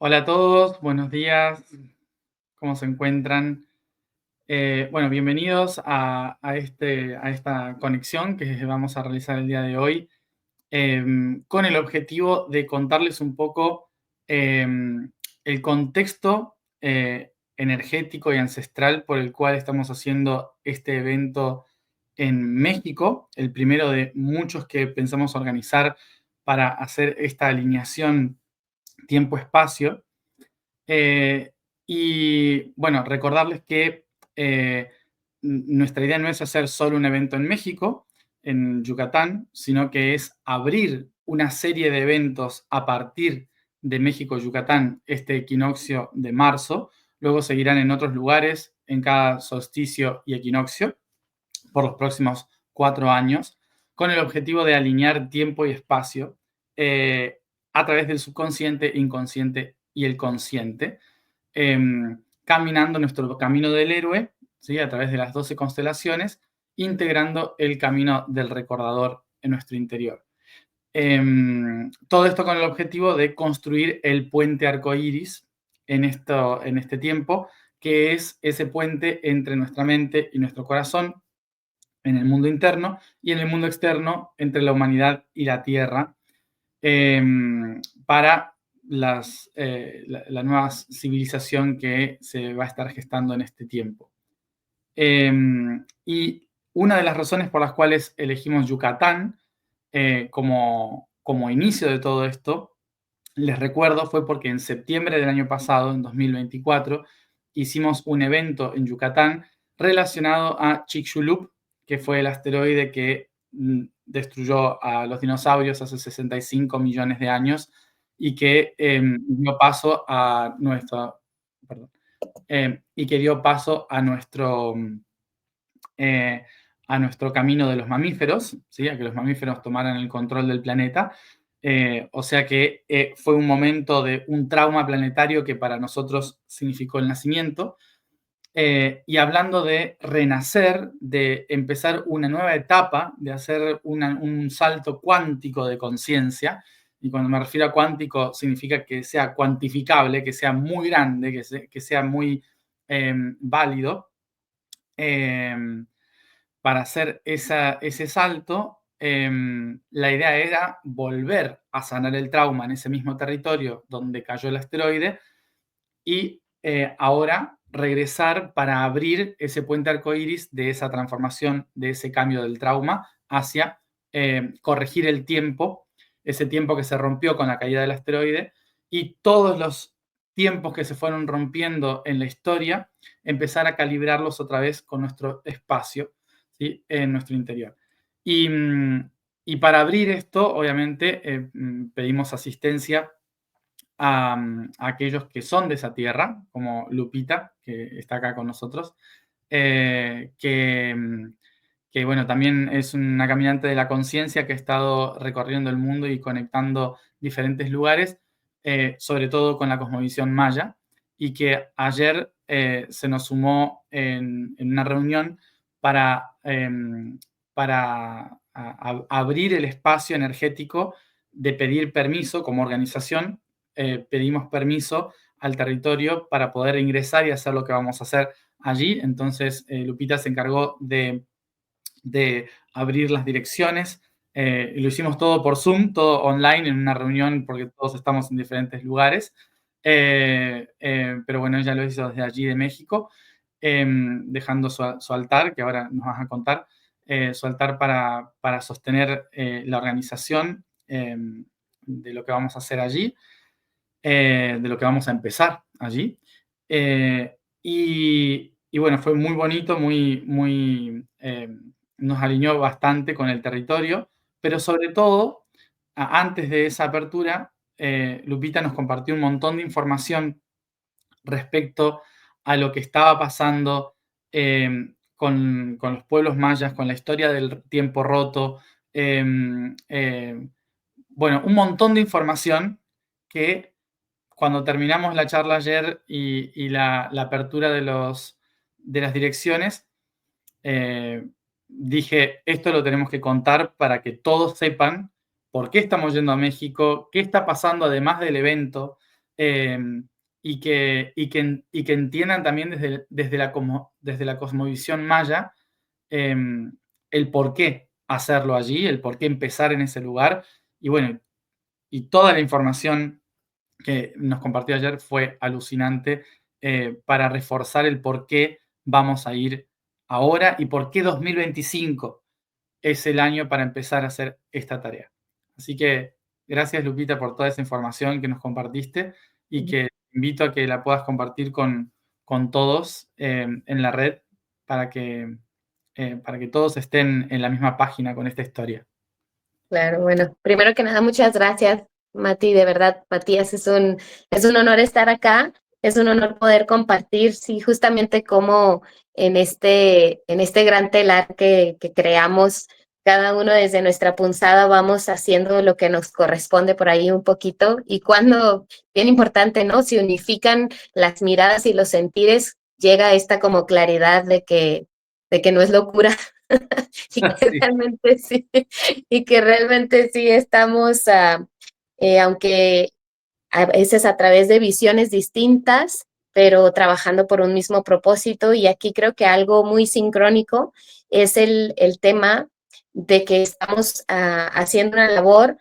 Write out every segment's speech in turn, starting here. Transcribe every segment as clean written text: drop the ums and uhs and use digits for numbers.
Hola a todos, buenos días, ¿cómo se encuentran? Bueno, bienvenidos a esta conexión que vamos a realizar el día de hoy, con el objetivo de contarles un poco el contexto energético y ancestral por el cual estamos haciendo este evento en México, el primero de muchos que pensamos organizar para hacer esta alineación tiempo-espacio. Eh, y bueno, recordarles que nuestra idea no es hacer solo un evento en México, en Yucatán, sino que es abrir una serie de eventos a partir de México-Yucatán este equinoccio de marzo. Luego seguirán en otros lugares en cada solsticio y equinoccio por los próximos 4 años, con el objetivo de alinear tiempo y espacio a través del subconsciente, inconsciente y el consciente, caminando nuestro camino del héroe, ¿sí? A través de las 12 constelaciones, integrando el camino del recordador en nuestro interior. Todo esto con el objetivo de construir el puente arcoíris en este tiempo, que es ese puente entre nuestra mente y nuestro corazón, en el mundo interno, y en el mundo externo, entre la humanidad y la Tierra, para la nueva civilización que se va a estar gestando en este tiempo. Y una de las razones por las cuales elegimos Yucatán como inicio de todo esto, les recuerdo, fue porque en septiembre del año pasado, en 2024, hicimos un evento en Yucatán relacionado a Chicxulub, que fue el asteroide que destruyó a los dinosaurios hace 65 millones de años y que dio paso a nuestro, perdón, y que dio paso eh, a nuestro camino de los mamíferos, ¿sí? A que los mamíferos tomaran el control del planeta. O sea que fue un momento de un trauma planetario que para nosotros significó el nacimiento. Y hablando de renacer, de empezar una nueva etapa, de hacer un salto cuántico de conciencia, y cuando me refiero a cuántico significa que sea cuantificable, que sea muy grande, que sea muy válido. Eh, para hacer ese salto, la idea era volver a sanar el trauma en ese mismo territorio donde cayó el asteroide y ahora regresar para abrir ese puente arcoíris de esa transformación, de ese cambio del trauma hacia corregir el tiempo, ese tiempo que se rompió con la caída del asteroide y todos los tiempos que se fueron rompiendo en la historia, empezar a calibrarlos otra vez con nuestro espacio, ¿sí? En nuestro interior. Y, y para abrir esto, obviamente, pedimos asistencia a aquellos que son de esa tierra, como Lupita, que está acá con nosotros, eh, que, mm, que, bueno, también es una caminante de la conciencia que ha estado recorriendo el mundo y conectando diferentes lugares, sobre todo con la cosmovisión maya, y que ayer se nos sumó en una reunión para, abrir el espacio energético de pedir permiso como organización. Pedimos permiso al territorio para poder ingresar y hacer lo que vamos a hacer allí. Entonces, Lupita se encargó de abrir las direcciones. Y lo hicimos todo por Zoom, todo online, en una reunión, porque todos estamos en diferentes lugares. Pero bueno, ella lo hizo desde allí de México, dejando su altar, que ahora nos vas a contar, su altar para sostener la organización de lo que vamos a hacer allí, de lo que vamos a empezar allí. Y bueno, fue muy bonito, nos alineó bastante con el territorio, pero sobre todo, antes de esa apertura, Lupita nos compartió un montón de información respecto a lo que estaba pasando con los pueblos mayas, con la historia del tiempo roto. Bueno, un montón de información que cuando terminamos la charla ayer y la apertura de las direcciones, eh, dije, esto lo tenemos que contar para que todos sepan por qué estamos yendo a México, qué está pasando además del evento, y que entiendan también desde la cosmovisión maya el por qué hacerlo allí, el por qué empezar en ese lugar. Y bueno, y toda la información que nos compartió ayer fue alucinante para reforzar el por qué vamos a ir ahora y por qué 2025 es el año para empezar a hacer esta tarea. Así que gracias, Lupita, por toda esa información que nos compartiste y que invito a que la puedas compartir con todos en la red para que todos estén en la misma página con esta historia. Claro, bueno, primero que nada, muchas gracias, Mati, de verdad, Matías, es un honor estar acá, es un honor poder compartir, sí, justamente como en este gran telar que creamos, cada uno desde nuestra punzada vamos haciendo lo que nos corresponde por ahí un poquito, y cuando, bien importante, ¿no? Se unifican las miradas y los sentires, llega esta como claridad de que no es locura, y que Sí. realmente sí, y que realmente sí estamos, aunque a veces a través de visiones distintas, pero trabajando por un mismo propósito. Y aquí creo que algo muy sincrónico es el tema de que estamos haciendo una labor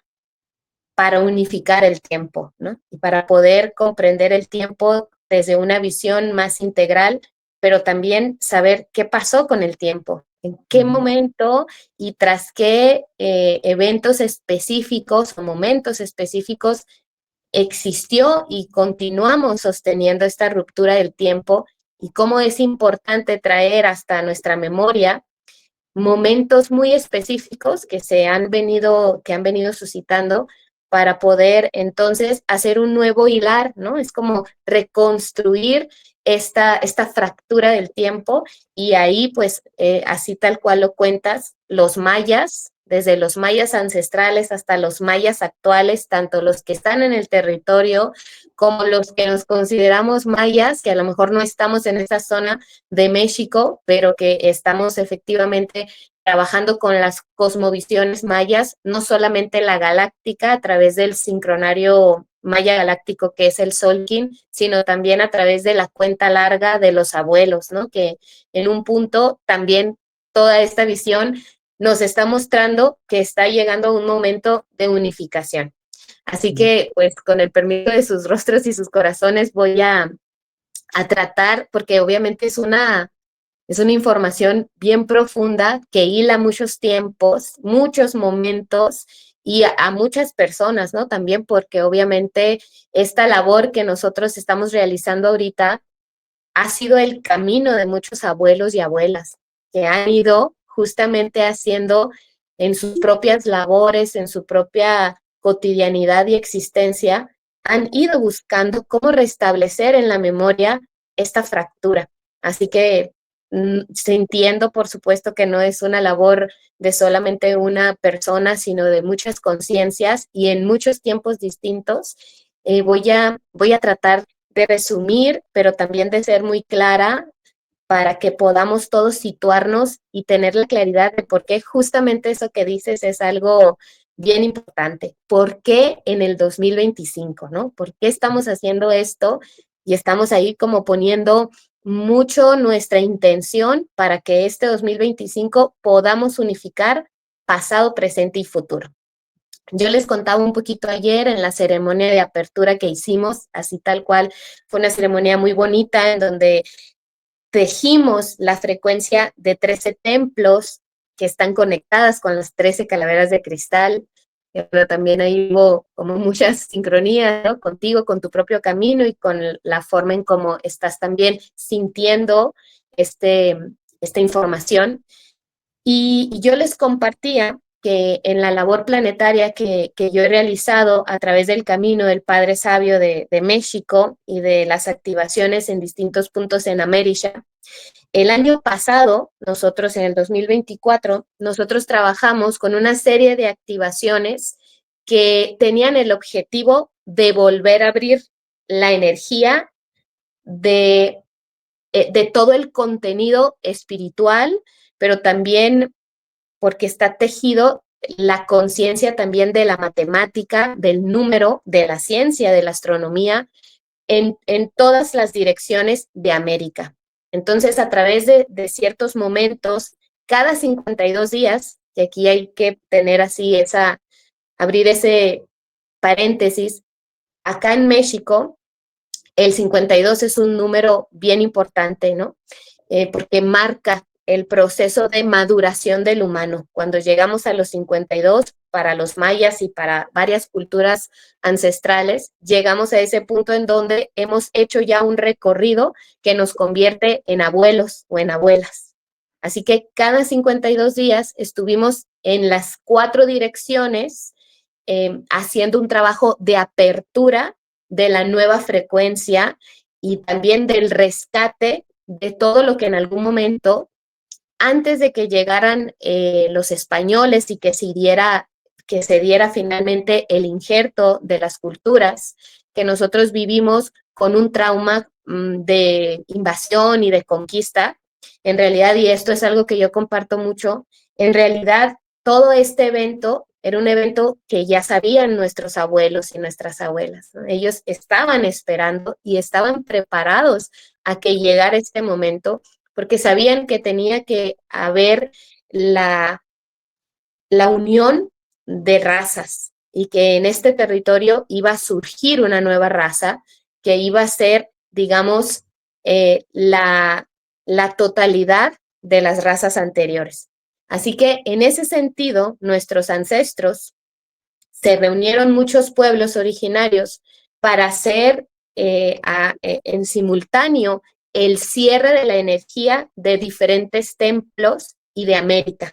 para unificar el tiempo, ¿no? Y para poder comprender el tiempo desde una visión más integral, pero también saber qué pasó con el tiempo, en qué momento y tras qué eventos específicos o momentos específicos existió y continuamos sosteniendo esta ruptura del tiempo, y cómo es importante traer hasta nuestra memoria momentos muy específicos que han venido suscitando para poder entonces hacer un nuevo hilar, ¿no? Es como reconstruir esta fractura del tiempo, y ahí pues así tal cual lo cuentas, los mayas, desde los mayas ancestrales hasta los mayas actuales, tanto los que están en el territorio como los que nos consideramos mayas, que a lo mejor no estamos en esa zona de México, pero que estamos efectivamente trabajando con las cosmovisiones mayas, no solamente la galáctica a través del sincronario maya galáctico que es el Solkin, sino también a través de la cuenta larga de los abuelos, ¿no? Que en un punto también toda esta visión nos está mostrando que está llegando a un momento de unificación. Así que, pues, con el permiso de sus rostros y sus corazones, voy a tratar, porque obviamente es una información bien profunda que hila muchos tiempos, muchos momentos y a muchas personas, ¿no? También porque obviamente esta labor que nosotros estamos realizando ahorita ha sido el camino de muchos abuelos y abuelas que han ido justamente haciendo en sus propias labores, en su propia cotidianidad y existencia, han ido buscando cómo restablecer en la memoria esta fractura. Así que entiendo, por supuesto, que no es una labor de solamente una persona, sino de muchas conciencias y en muchos tiempos distintos. Voy a tratar de resumir, pero también de ser muy clara para que podamos todos situarnos y tener la claridad de por qué justamente eso que dices es algo bien importante. ¿Por qué en el 2025, no? ¿Por qué estamos haciendo esto? Y estamos ahí como poniendo mucho nuestra intención para que este 2025 podamos unificar pasado, presente y futuro. Yo les contaba un poquito ayer en la ceremonia de apertura que hicimos, así tal cual, fue una ceremonia muy bonita en donde tejimos la frecuencia de 13 templos que están conectadas con las 13 calaveras de cristal, pero también ahí hubo como muchas sincronías, ¿no? Contigo, con tu propio camino y con la forma en cómo estás también sintiendo esta información. Y yo les compartía que en la labor planetaria que yo he realizado a través del camino del Padre Sabio de México y de las activaciones en distintos puntos en América, el año pasado, nosotros en el 2024, nosotros trabajamos con una serie de activaciones que tenían el objetivo de volver a abrir la energía de todo el contenido espiritual, pero también porque está tejido la conciencia también de la matemática, del número, de la ciencia, de la astronomía, en todas las direcciones de América. Entonces, a través de ciertos momentos, cada 52 días, y aquí hay que tener así abrir ese paréntesis, acá en México, el 52 es un número bien importante, ¿no? Porque marca el proceso de maduración del humano. Cuando llegamos a los 52, para los mayas y para varias culturas ancestrales, llegamos a ese punto en donde hemos hecho ya un recorrido que nos convierte en abuelos o en abuelas. Así que cada 52 días estuvimos en las 4 direcciones haciendo un trabajo de apertura de la nueva frecuencia y también del rescate de todo lo que en algún momento, antes de que llegaran los españoles y que se diera finalmente el injerto de las culturas, que nosotros vivimos con un trauma de invasión y de conquista, en realidad, y esto es algo que yo comparto mucho, en realidad todo este evento era un evento que ya sabían nuestros abuelos y nuestras abuelas, ¿no? Ellos estaban esperando y estaban preparados a que llegara este momento porque sabían que tenía que haber la unión de razas y que en este territorio iba a surgir una nueva raza que iba a ser, digamos, la totalidad de las razas anteriores. Así que en ese sentido, nuestros ancestros se reunieron muchos pueblos originarios para hacer en simultáneo el cierre de la energía de diferentes templos y de América.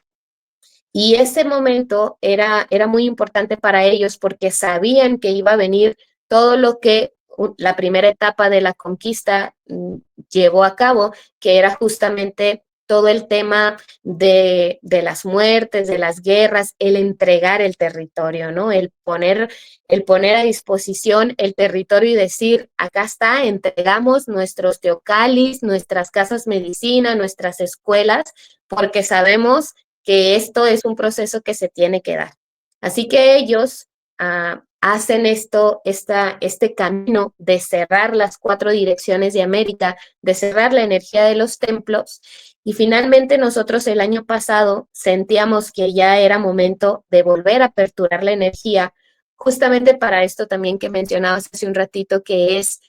Y ese momento era muy importante para ellos porque sabían que iba a venir todo lo que la primera etapa de la conquista llevó a cabo, que era justamente todo el tema de las muertes, de las guerras, el entregar el territorio, ¿no? El poner a disposición el territorio y decir, acá está, entregamos nuestros teocalis, nuestras casas medicina, nuestras escuelas, porque sabemos que esto es un proceso que se tiene que dar. Así que ellos hacen este camino de cerrar las 4 direcciones de América, de cerrar la energía de los templos, y finalmente nosotros el año pasado sentíamos que ya era momento de volver a aperturar la energía, justamente para esto también que mencionabas hace un ratito, que es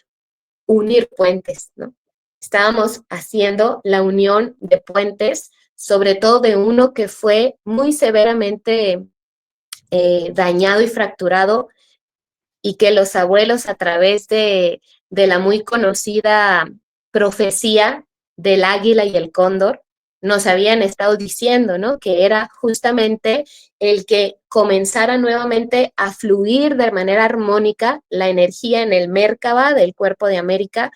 unir puentes, ¿no? Estábamos haciendo la unión de puentes, sobre todo de uno que fue muy severamente dañado y fracturado, y que los abuelos, a través de la muy conocida profecía del águila y el cóndor, nos habían estado diciendo, ¿no? Que era justamente el que comenzara nuevamente a fluir de manera armónica la energía en el Merkaba del cuerpo de América,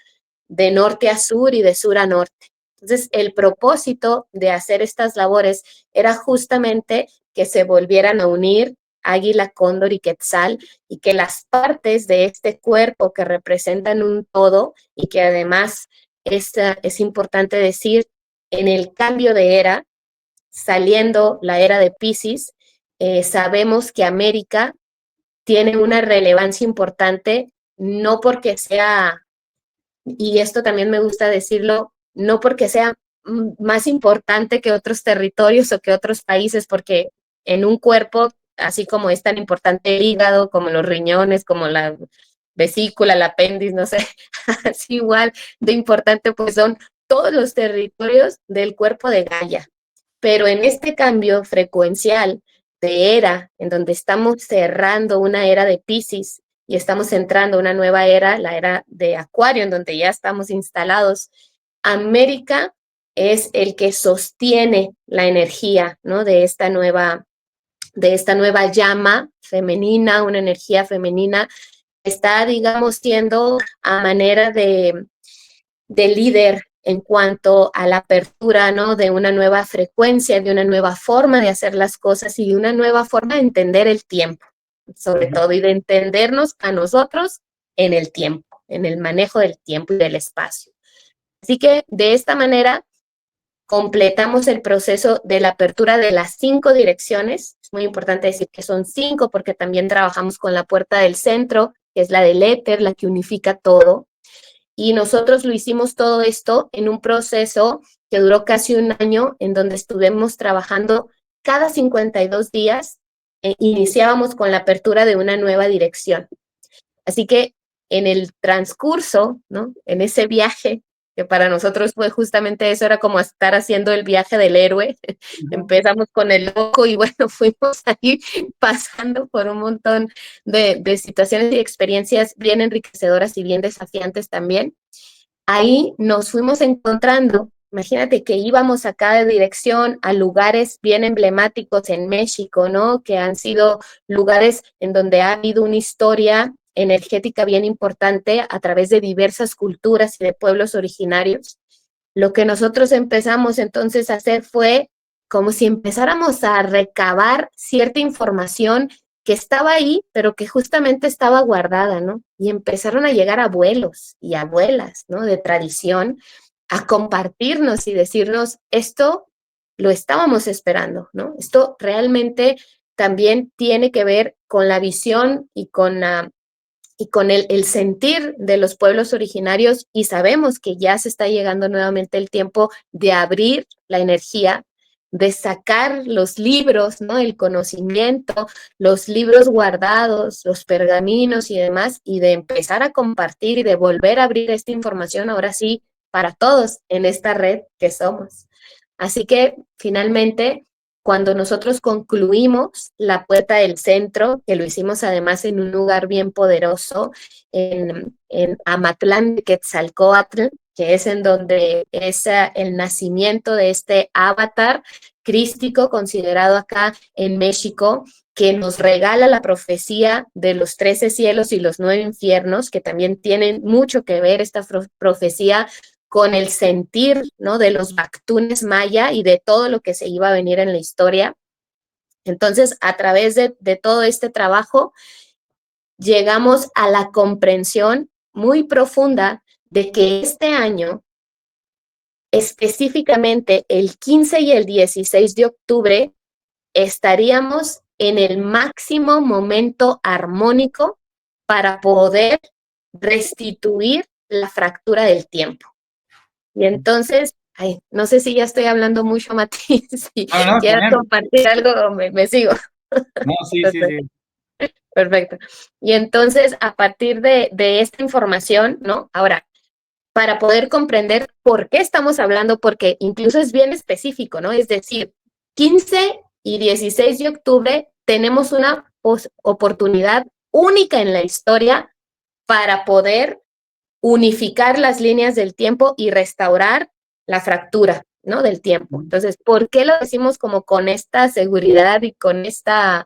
de norte a sur y de sur a norte. Entonces, el propósito de hacer estas labores era justamente que se volvieran a unir águila, cóndor y quetzal, y que las partes de este cuerpo que representan un todo, y que además es importante decir, en el cambio de era, saliendo la era de Piscis, sabemos que América tiene una relevancia importante, no porque sea, y esto también me gusta decirlo, no porque sea más importante que otros territorios o que otros países, porque en un cuerpo, así como es tan importante el hígado, como los riñones, como la vesícula, el apéndice, no sé, así igual de importante pues son todos los territorios del cuerpo de Gaia. Pero en este cambio frecuencial de era, en donde estamos cerrando una era de Piscis y estamos entrando a una nueva era, la era de Acuario, en donde ya estamos instalados, América es el que sostiene la energía, ¿no? de esta nueva llama femenina, una energía femenina, está, digamos, siendo a manera de líder en cuanto a la apertura, ¿no? de una nueva frecuencia, de una nueva forma de hacer las cosas y de una nueva forma de entender el tiempo, sobre todo, y de entendernos a nosotros en el tiempo, en el manejo del tiempo y del espacio. Así que de esta manera completamos el proceso de la apertura de las 5 direcciones. Es muy importante decir que son 5 porque también trabajamos con la puerta del centro, que es la del éter, la que unifica todo. Y nosotros lo hicimos todo esto en un proceso que duró casi un año, en donde estuvimos trabajando cada 52 días, iniciábamos con la apertura de una nueva dirección. Así que en el transcurso, ¿no? En ese viaje, que para nosotros fue justamente eso, era como estar haciendo el viaje del héroe. Empezamos con el loco y bueno, fuimos ahí pasando por un montón de situaciones y experiencias bien enriquecedoras y bien desafiantes también. Ahí nos fuimos encontrando. Imagínate que íbamos a cada dirección a lugares bien emblemáticos en México, ¿no? Que han sido lugares en donde ha habido una historia energética bien importante a través de diversas culturas y de pueblos originarios. Lo que nosotros empezamos entonces a hacer fue como si empezáramos a recabar cierta información que estaba ahí, pero que justamente estaba guardada, ¿no? Y empezaron a llegar abuelos y abuelas, ¿no? De tradición, a compartirnos y decirnos, esto lo estábamos esperando, ¿no? Esto realmente también tiene que ver con la visión y con el sentir de los pueblos originarios, y sabemos que ya se está llegando nuevamente el tiempo de abrir la energía, de sacar los libros, ¿no? El conocimiento, los libros guardados, los pergaminos y demás, y de empezar a compartir y de volver a abrir esta información ahora sí para todos en esta red que somos. Así que finalmente, cuando nosotros concluimos la puerta del centro, que lo hicimos además en un lugar bien poderoso, en Amatlán de Quetzalcóatl, que es en donde es el nacimiento de este avatar crístico considerado acá en México, que nos regala la profecía de los 13 cielos y los 9 infiernos, que también tienen mucho que ver esta profecía con el sentir, ¿no? De los bactunes maya y de todo lo que se iba a venir en la historia. Entonces, a través de todo este trabajo, llegamos a la comprensión muy profunda de que este año, específicamente el 15 y el 16 de octubre, estaríamos en el máximo momento armónico para poder restituir la fractura del tiempo. Y entonces, no sé si ya estoy hablando mucho, Mati, si quieres compartir algo o me sigo. No, sí, sí, sí. Perfecto. Y entonces, a partir de esta información, ¿no? Ahora, para poder comprender por qué estamos hablando, porque incluso es bien específico, ¿no? Es decir, 15 y 16 de octubre tenemos una oportunidad única en la historia para poder unificar las líneas del tiempo y restaurar la fractura, ¿no? Del tiempo. Entonces, ¿por qué lo decimos como con esta seguridad y con esta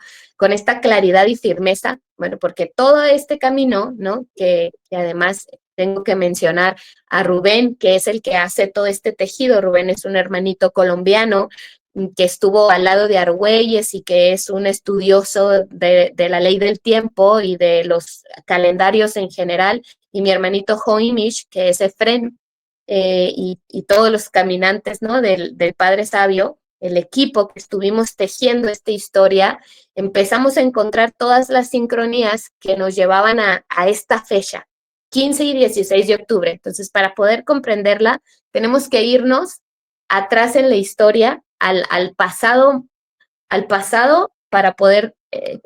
claridad y firmeza? Bueno, porque todo este camino, ¿no? Que además tengo que mencionar a Rubén, que es el que hace todo este tejido. Rubén es un hermanito colombiano que estuvo al lado de Argüelles y que es un estudioso de la ley del tiempo y de los calendarios en general, y mi hermanito Joimish, que es Efren, y todos los caminantes, ¿no? del Padre Sabio, el equipo que estuvimos tejiendo esta historia, empezamos a encontrar todas las sincronías que nos llevaban a esta fecha, 15 y 16 de octubre. Entonces, para poder comprenderla, tenemos que irnos atrás en la historia, al pasado para poder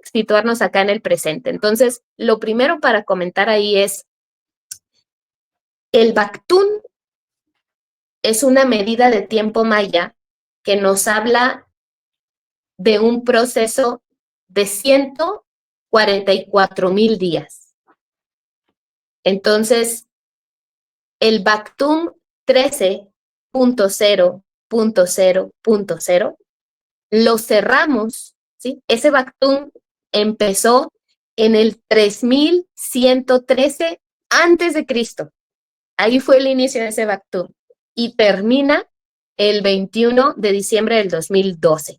situarnos acá en el presente. Entonces, lo primero para comentar ahí es, el Bactún es una medida de tiempo maya que nos habla de un proceso de 144,000 días. Entonces, el Bactún 13.0.0.0 lo cerramos, ¿sí? Ese Bactún empezó en el 3113 antes de Cristo. Ahí fue el inicio de ese Bactún y termina el 21 de diciembre del 2012.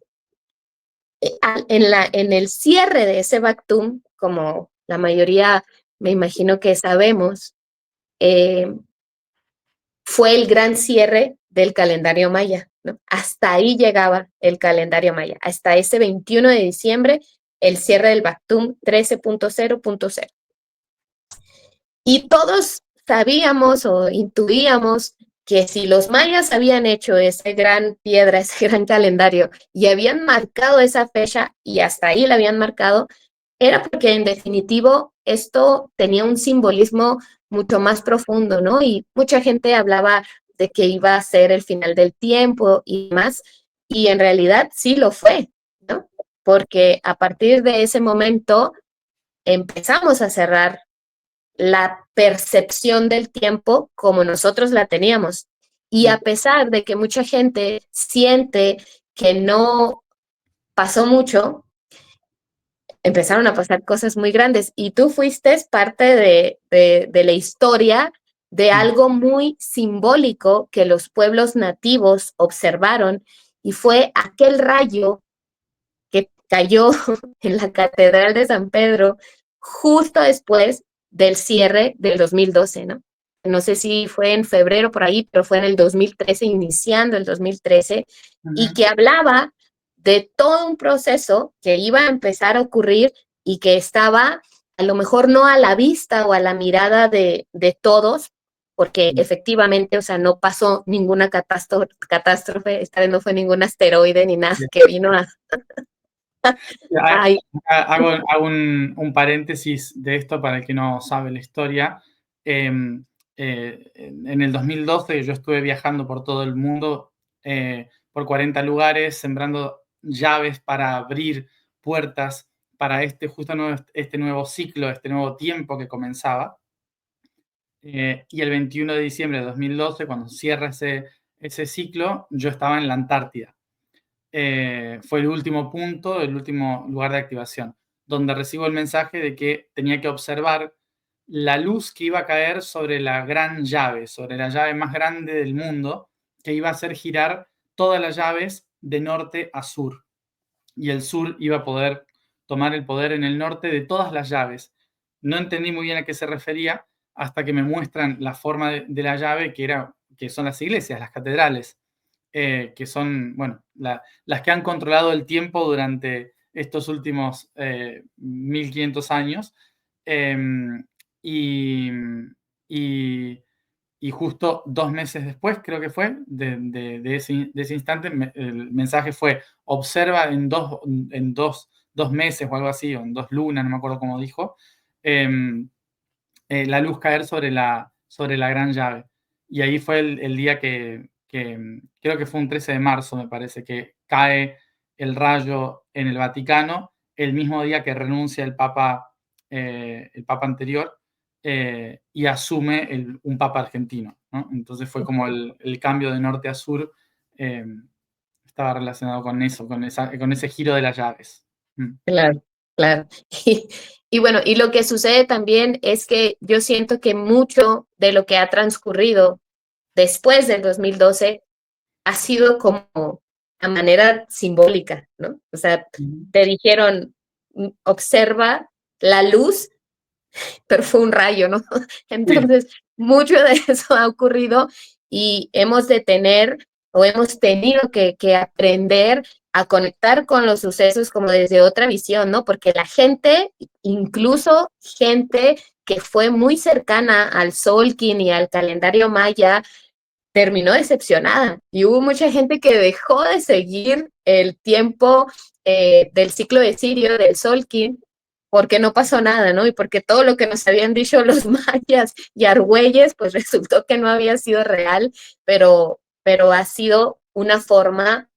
En el cierre de ese Bactún, como la mayoría me imagino que sabemos, fue el gran cierre del calendario maya. ¿no? Hasta ahí llegaba el calendario maya, hasta ese 21 de diciembre, el cierre del Bactum 13.0.0. Y todos sabíamos o intuíamos que si los mayas habían hecho esa gran piedra, ese gran calendario, y habían marcado esa fecha, y hasta ahí la habían marcado, era porque en definitivo esto tenía un simbolismo mucho más profundo, ¿no? Y mucha gente hablaba de que iba a ser el final del tiempo y más, y en realidad sí lo fue, ¿no? Porque a partir de ese momento empezamos a cerrar la percepción del tiempo como nosotros la teníamos. Y a pesar de que mucha gente siente que no pasó mucho, empezaron a pasar cosas muy grandes. Y tú fuiste parte de la historia de algo muy simbólico que los pueblos nativos observaron, y fue aquel rayo que cayó en la Catedral de San Pedro justo después del cierre del 2012, ¿no? No sé si fue en febrero por ahí, pero fue en el 2013, iniciando el 2013, y que hablaba de todo un proceso que iba a empezar a ocurrir y que estaba a lo mejor no a la vista o a la mirada de todos, porque efectivamente, o sea, no pasó ninguna catástrofe, esta vez no fue ningún asteroide ni nada que vino a, ay, Hago un paréntesis de esto para el que no sabe la historia. En el 2012 yo estuve viajando por todo el mundo, por 40 lugares, sembrando llaves para abrir puertas para este nuevo ciclo, este nuevo tiempo que comenzaba. Y el 21 de diciembre de 2012, cuando cierra ese ciclo, yo estaba en la Antártida. Fue el último punto, el último lugar de activación, donde recibo el mensaje de que tenía que observar la luz que iba a caer sobre la gran llave, sobre la llave más grande del mundo, que iba a hacer girar todas las llaves de norte a sur. Y el sur iba a poder tomar el poder en el norte de todas las llaves. No entendí muy bien a qué se refería hasta que me muestran la forma de la llave, que son las iglesias, las catedrales, que son, bueno, las que han controlado el tiempo durante estos últimos 1500 años. Y, y, y justo 2 meses después, creo que fue, de ese instante, el mensaje fue: observa en dos meses o algo así, o en 2 lunas, no me acuerdo cómo dijo, la luz caer sobre la gran llave. Y ahí fue el día que creo que fue un 13 de marzo, me parece, que cae el rayo en el Vaticano, el mismo día que renuncia el papa anterior, y asume un papa argentino, ¿no? Entonces fue como el cambio de norte a sur, eh, estaba relacionado con eso, con ese giro de las llaves. claro, claro. Y bueno, y lo que sucede también es que yo siento que mucho de lo que ha transcurrido después del 2012 ha sido como a manera simbólica, ¿no? O sea, te dijeron, observa la luz, pero fue un rayo, ¿no? Entonces, mucho de eso ha ocurrido y hemos de tener o hemos tenido que aprender a conectar con los sucesos como desde otra visión, ¿no? Porque la gente, incluso gente que fue muy cercana al Solkin y al calendario maya, terminó decepcionada y hubo mucha gente que dejó de seguir el tiempo del ciclo de Sirio, del Solkin, porque no pasó nada, ¿no? Y porque todo lo que nos habían dicho los mayas y argüeyes, pues resultó que no había sido real, pero ha sido una forma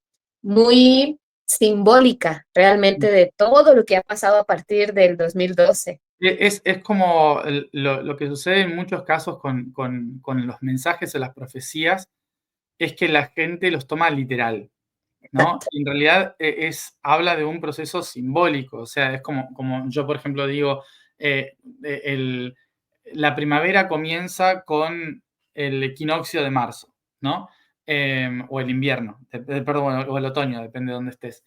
muy simbólica realmente de todo lo que ha pasado a partir del 2012. Es como lo que sucede en muchos casos con los mensajes o las profecías, es que la gente los toma literal, ¿no? Y en realidad habla de un proceso simbólico, o sea, es como yo, por ejemplo, digo, la primavera comienza con el equinoccio de marzo, ¿no? O el invierno, perdón, o el otoño, depende de dónde estés.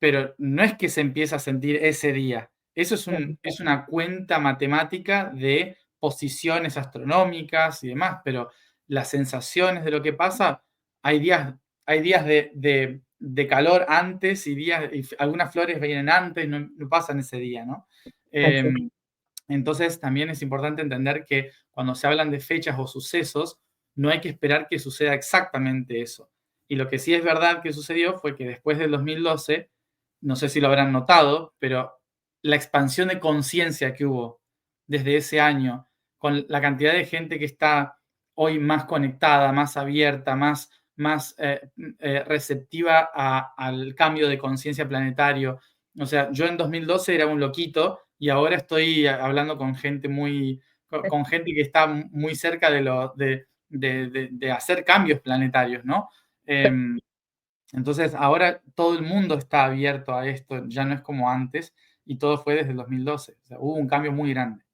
Pero no es que se empieza a sentir ese día. Eso es una cuenta matemática de posiciones astronómicas y demás, pero las sensaciones de lo que pasa, hay días de calor antes y algunas flores vienen antes, no pasan ese día, ¿no? Así es. Entonces también es importante entender que cuando se hablan de fechas o sucesos, no hay que esperar que suceda exactamente eso. Y lo que sí es verdad que sucedió fue que después del 2012, no sé si lo habrán notado, pero la expansión de conciencia que hubo desde ese año, con la cantidad de gente que está hoy más conectada, más abierta, más receptiva al cambio de conciencia planetario. O sea, yo en 2012 era un loquito y ahora estoy hablando con gente con gente que está muy cerca de hacer cambios planetarios, ¿no? Entonces, ahora todo el mundo está abierto a esto, ya no es como antes, y todo fue desde el 2012. O sea, hubo un cambio muy grande.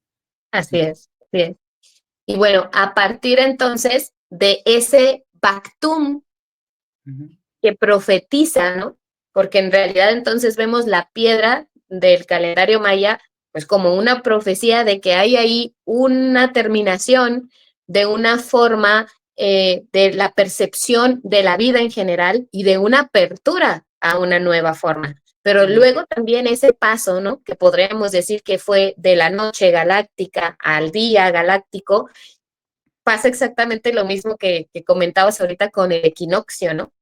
Así es, así es. Y bueno, a partir entonces de ese Bactum que profetiza, ¿no? Porque en realidad entonces vemos la piedra del calendario maya pues como una profecía de que hay ahí una terminación de una forma de la percepción de la vida en general y de una apertura a una nueva forma. Pero luego también ese paso, ¿no? Que podríamos decir que fue de la noche galáctica al día galáctico, pasa exactamente lo mismo que comentabas ahorita con el equinoccio, ¿no?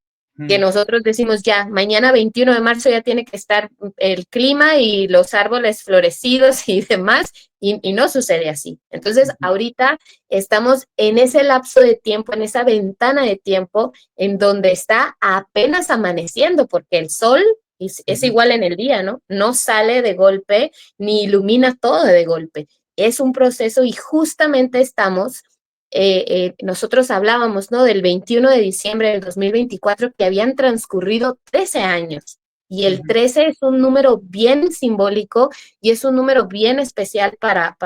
Que nosotros decimos ya, mañana 21 de marzo ya tiene que estar el clima y los árboles florecidos y demás, y no sucede así. Entonces, ahorita estamos en ese lapso de tiempo, en esa ventana de tiempo en donde está apenas amaneciendo, porque el sol es igual en el día, ¿no? No sale de golpe ni ilumina todo de golpe. Es un proceso y justamente estamos nosotros hablábamos, ¿no? Del 21 de diciembre del 2024, que habían transcurrido 13 años. Y el 13 es un número bien simbólico y es un número bien especial para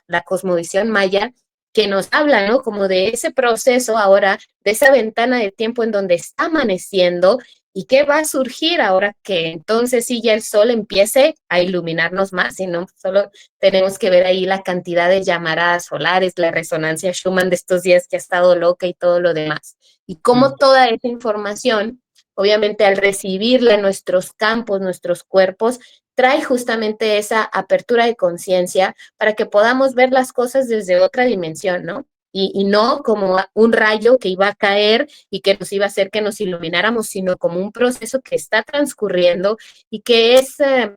la cosmovisión maya, que nos habla, ¿no? Como de ese proceso ahora, de esa ventana de tiempo en donde está amaneciendo y qué va a surgir ahora que entonces sí ya el sol empiece a iluminarnos más y no solo tenemos que ver ahí la cantidad de llamaradas solares, la resonancia Schumann de estos días que ha estado loca y todo lo demás. Y cómo toda esa información, obviamente al recibirla en nuestros campos, nuestros cuerpos, trae justamente esa apertura de conciencia para que podamos ver las cosas desde otra dimensión, ¿no? Y no como un rayo que iba a caer y que nos iba a hacer que nos ilumináramos, sino como un proceso que está transcurriendo y que es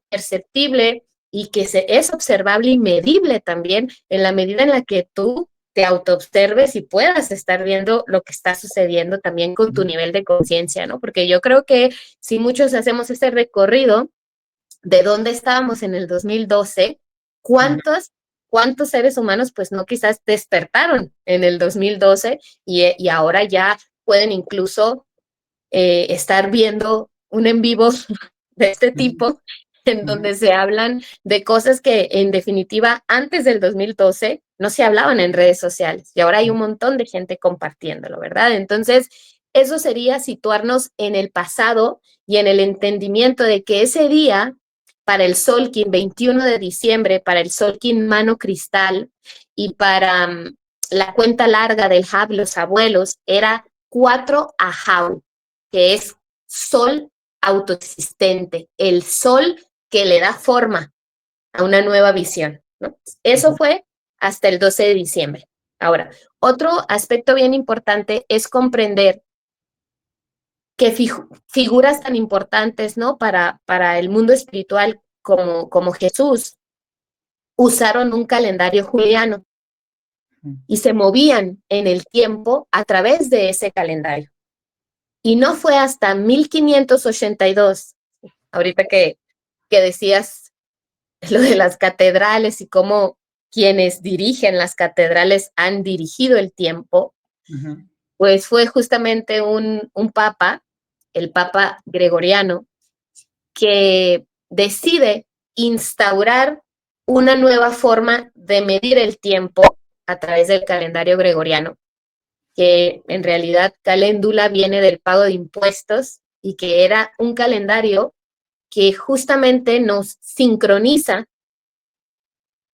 perceptible y que es observable y medible también en la medida en la que tú te autoobserves y puedas estar viendo lo que está sucediendo también con tu nivel de conciencia, ¿no? Porque yo creo que si muchos hacemos ese recorrido de dónde estábamos en el 2012, ¿cuántos seres humanos pues no quizás despertaron en el 2012 y ahora ya pueden incluso estar viendo un en vivo de este tipo en donde se hablan de cosas que en definitiva antes del 2012 no se hablaban en redes sociales y ahora hay un montón de gente compartiéndolo, ¿verdad? Entonces, eso sería situarnos en el pasado y en el entendimiento de que ese día para el Solkin 21 de diciembre, para el Solkin Mano Cristal y para la cuenta larga del Hub, los abuelos, era 4 Ahau, que es sol autoexistente, el sol que le da forma a una nueva visión, ¿no? Eso fue hasta el 12 de diciembre. Ahora, otro aspecto bien importante es comprender que figuras tan importantes, ¿no? Para el mundo espiritual como Jesús, usaron un calendario juliano y se movían en el tiempo a través de ese calendario. Y no fue hasta 1582, ahorita que decías lo de las catedrales y cómo quienes dirigen las catedrales han dirigido el tiempo, pues fue justamente un papa, el Papa Gregoriano, que decide instaurar una nueva forma de medir el tiempo a través del calendario gregoriano, que en realidad caléndula viene del pago de impuestos y que era un calendario que justamente nos sincroniza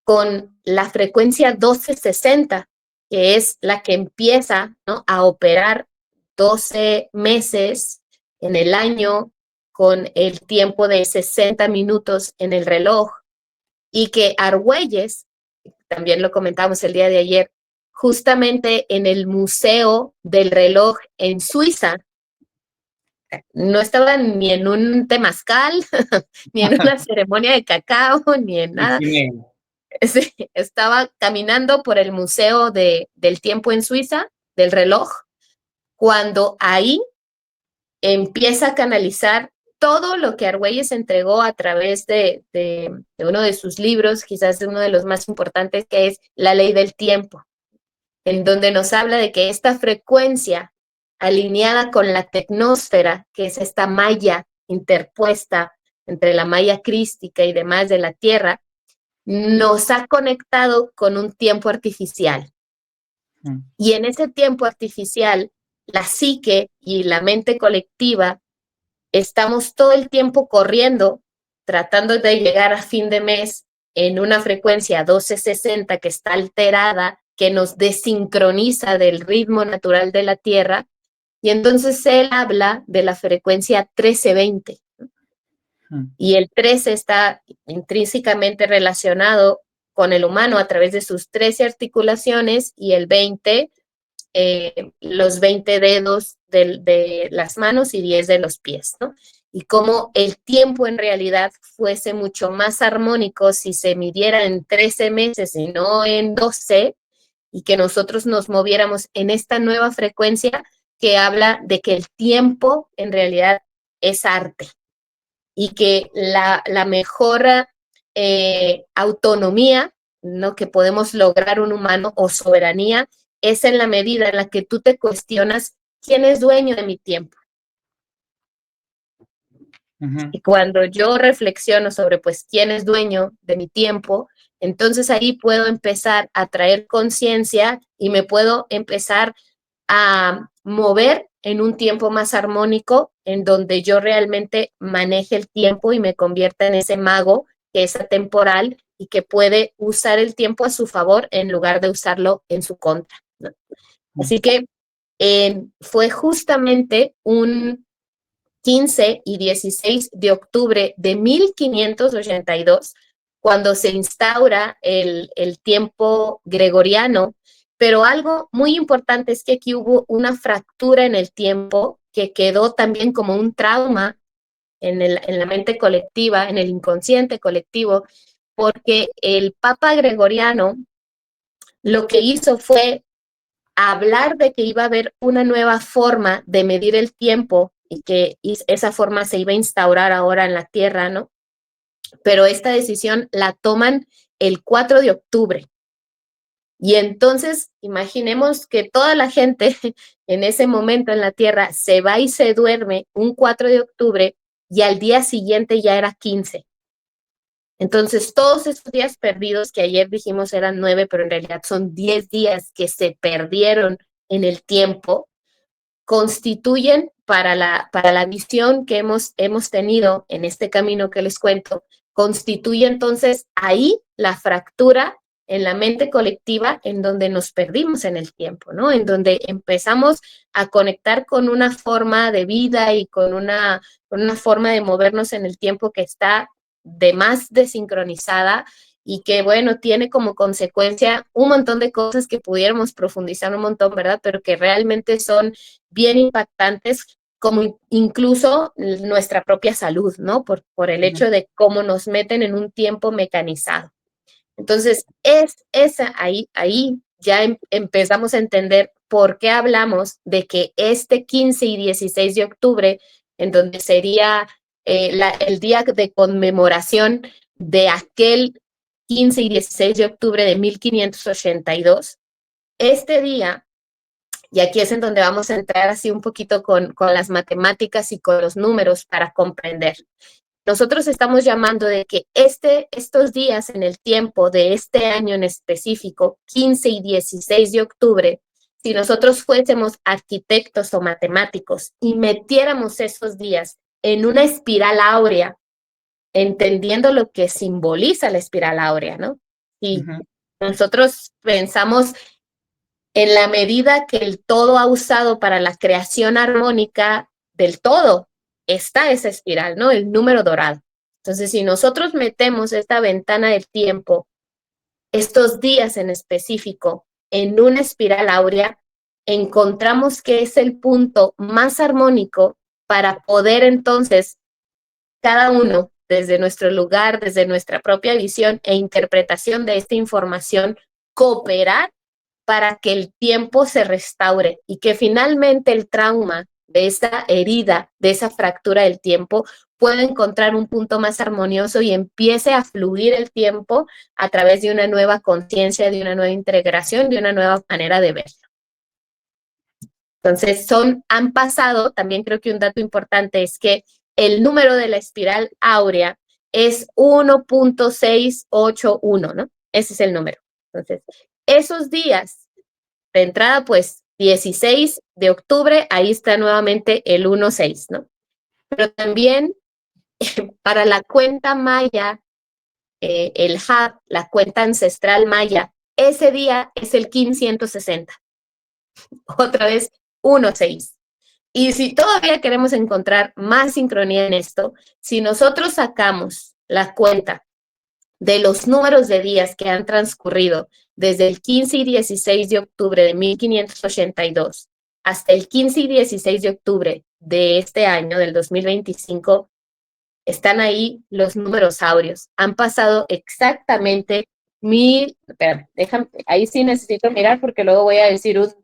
con la frecuencia 1260, que es la que empieza, ¿no?, a operar 12 meses en el año con el tiempo de 60 minutos en el reloj, y que Argüelles, también lo comentamos el día de ayer, justamente en el Museo del Reloj en Suiza, no estaba ni en un temazcal, ni en una ceremonia de cacao, ni en nada. Sí, estaba caminando por el Museo del Tiempo en Suiza, del reloj, cuando ahí empieza a canalizar todo lo que Argüelles entregó a través de uno de sus libros, quizás uno de los más importantes, que es La Ley del Tiempo, en donde nos habla de que esta frecuencia alineada con la tecnósfera, que es esta malla interpuesta entre la malla crística y demás de la Tierra, nos ha conectado con un tiempo artificial. Y en ese tiempo artificial, la psique y la mente colectiva estamos todo el tiempo corriendo, tratando de llegar a fin de mes en una frecuencia 1260 que está alterada, que nos desincroniza del ritmo natural de la Tierra. Y entonces él habla de la frecuencia 1320. Y el 13 está intrínsecamente relacionado con el humano a través de sus 13 articulaciones, y el 20, los 20 dedos de las manos y 10 de los pies, ¿no? Y cómo el tiempo en realidad fuese mucho más armónico si se midiera en 13 meses y no en 12, y que nosotros nos moviéramos en esta nueva frecuencia que habla de que el tiempo en realidad es arte, y que la mejor autonomía, ¿no?, que podemos lograr un humano, o soberanía, es en la medida en la que tú te cuestionas quién es dueño de mi tiempo. Y cuando yo reflexiono sobre, pues, quién es dueño de mi tiempo, entonces ahí puedo empezar a traer conciencia y me puedo empezar a mover en un tiempo más armónico, en donde yo realmente maneje el tiempo y me convierta en ese mago que es atemporal y que puede usar el tiempo a su favor en lugar de usarlo en su contra, ¿no? Así que fue justamente un 15 y 16 de octubre de 1582 cuando se instaura el tiempo gregoriano. Pero algo muy importante es que aquí hubo una fractura en el tiempo que quedó también como un trauma en la mente colectiva, en el inconsciente colectivo, porque el Papa Gregoriano lo que hizo fue hablar de que iba a haber una nueva forma de medir el tiempo y que esa forma se iba a instaurar ahora en la Tierra, ¿no? Pero esta decisión la toman el 4 de octubre. Y entonces, imaginemos que toda la gente en ese momento en la Tierra se va y se duerme un 4 de octubre y al día siguiente ya era 15. Entonces, todos estos días perdidos, que ayer dijimos eran 9, pero en realidad son 10 días que se perdieron en el tiempo, constituyen para la visión que hemos tenido en este camino que les cuento, constituye entonces ahí la fractura en la mente colectiva, en donde nos perdimos en el tiempo, ¿no? En donde empezamos a conectar con una forma de vida y con una forma de movernos en el tiempo que está de más desincronizada, y que, bueno, tiene como consecuencia un montón de cosas que pudiéramos profundizar un montón, ¿verdad? Pero que realmente son bien impactantes, como incluso nuestra propia salud, ¿no? Por el hecho de cómo nos meten en un tiempo mecanizado. Entonces, ahí ya empezamos a entender por qué hablamos de que este 15 y 16 de octubre, en donde sería el día de conmemoración de aquel 15 y 16 de octubre de 1582, este día, y aquí es en donde vamos a entrar así un poquito con las matemáticas y con los números para comprender. Nosotros estamos llamando de que estos días en el tiempo de este año en específico, 15 y 16 de octubre, si nosotros fuésemos arquitectos o matemáticos y metiéramos esos días en una espiral áurea, entendiendo lo que simboliza la espiral áurea, ¿no? Y nosotros pensamos en la medida que el todo ha usado para la creación armónica del todo, está esa espiral, ¿no? El número dorado. Entonces, si nosotros metemos esta ventana del tiempo, estos días en específico, en una espiral áurea, encontramos que es el punto más armónico para poder entonces cada uno desde nuestro lugar, desde nuestra propia visión e interpretación de esta información, cooperar para que el tiempo se restaure y que finalmente el trauma de esa herida, de esa fractura del tiempo, pueda encontrar un punto más armonioso y empiece a fluir el tiempo a través de una nueva conciencia, de una nueva integración, de una nueva manera de verlo. Entonces, han pasado, también creo que un dato importante es que el número de la espiral áurea es 1.681, ¿no? Ese es el número. Entonces, esos días de entrada, pues 16 de octubre, ahí está nuevamente el 1.6, ¿no? Pero también para la cuenta maya, el HAB, la cuenta ancestral maya, ese día es el 1560. Otra vez 1.6. Y si todavía queremos encontrar más sincronía en esto, si nosotros sacamos la cuenta de los números de días que han transcurrido desde el 15 y 16 de octubre de 1582 hasta el 15 y 16 de octubre de este año, del 2025, están ahí los números áureos. Han pasado exactamente déjame, ahí sí necesito mirar porque luego voy a decir un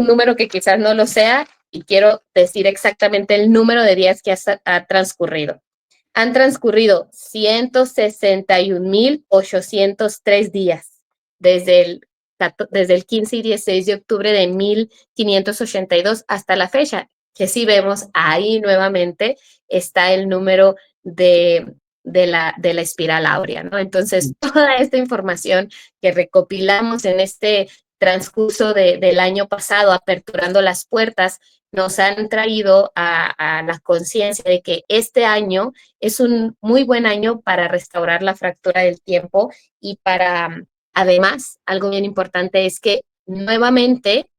número que quizás no lo sea y quiero decir exactamente el número de días que ha transcurrido. Han transcurrido 161.803 días desde el 15 y 16 de octubre de 1582 hasta la fecha, que si vemos ahí nuevamente está el número de la espiral áurea, ¿no? Entonces, toda esta información que recopilamos en este transcurso del año pasado, aperturando las puertas, nos han traído a la conciencia de que este año es un muy buen año para restaurar la fractura del tiempo y para, además, algo bien importante es que nuevamente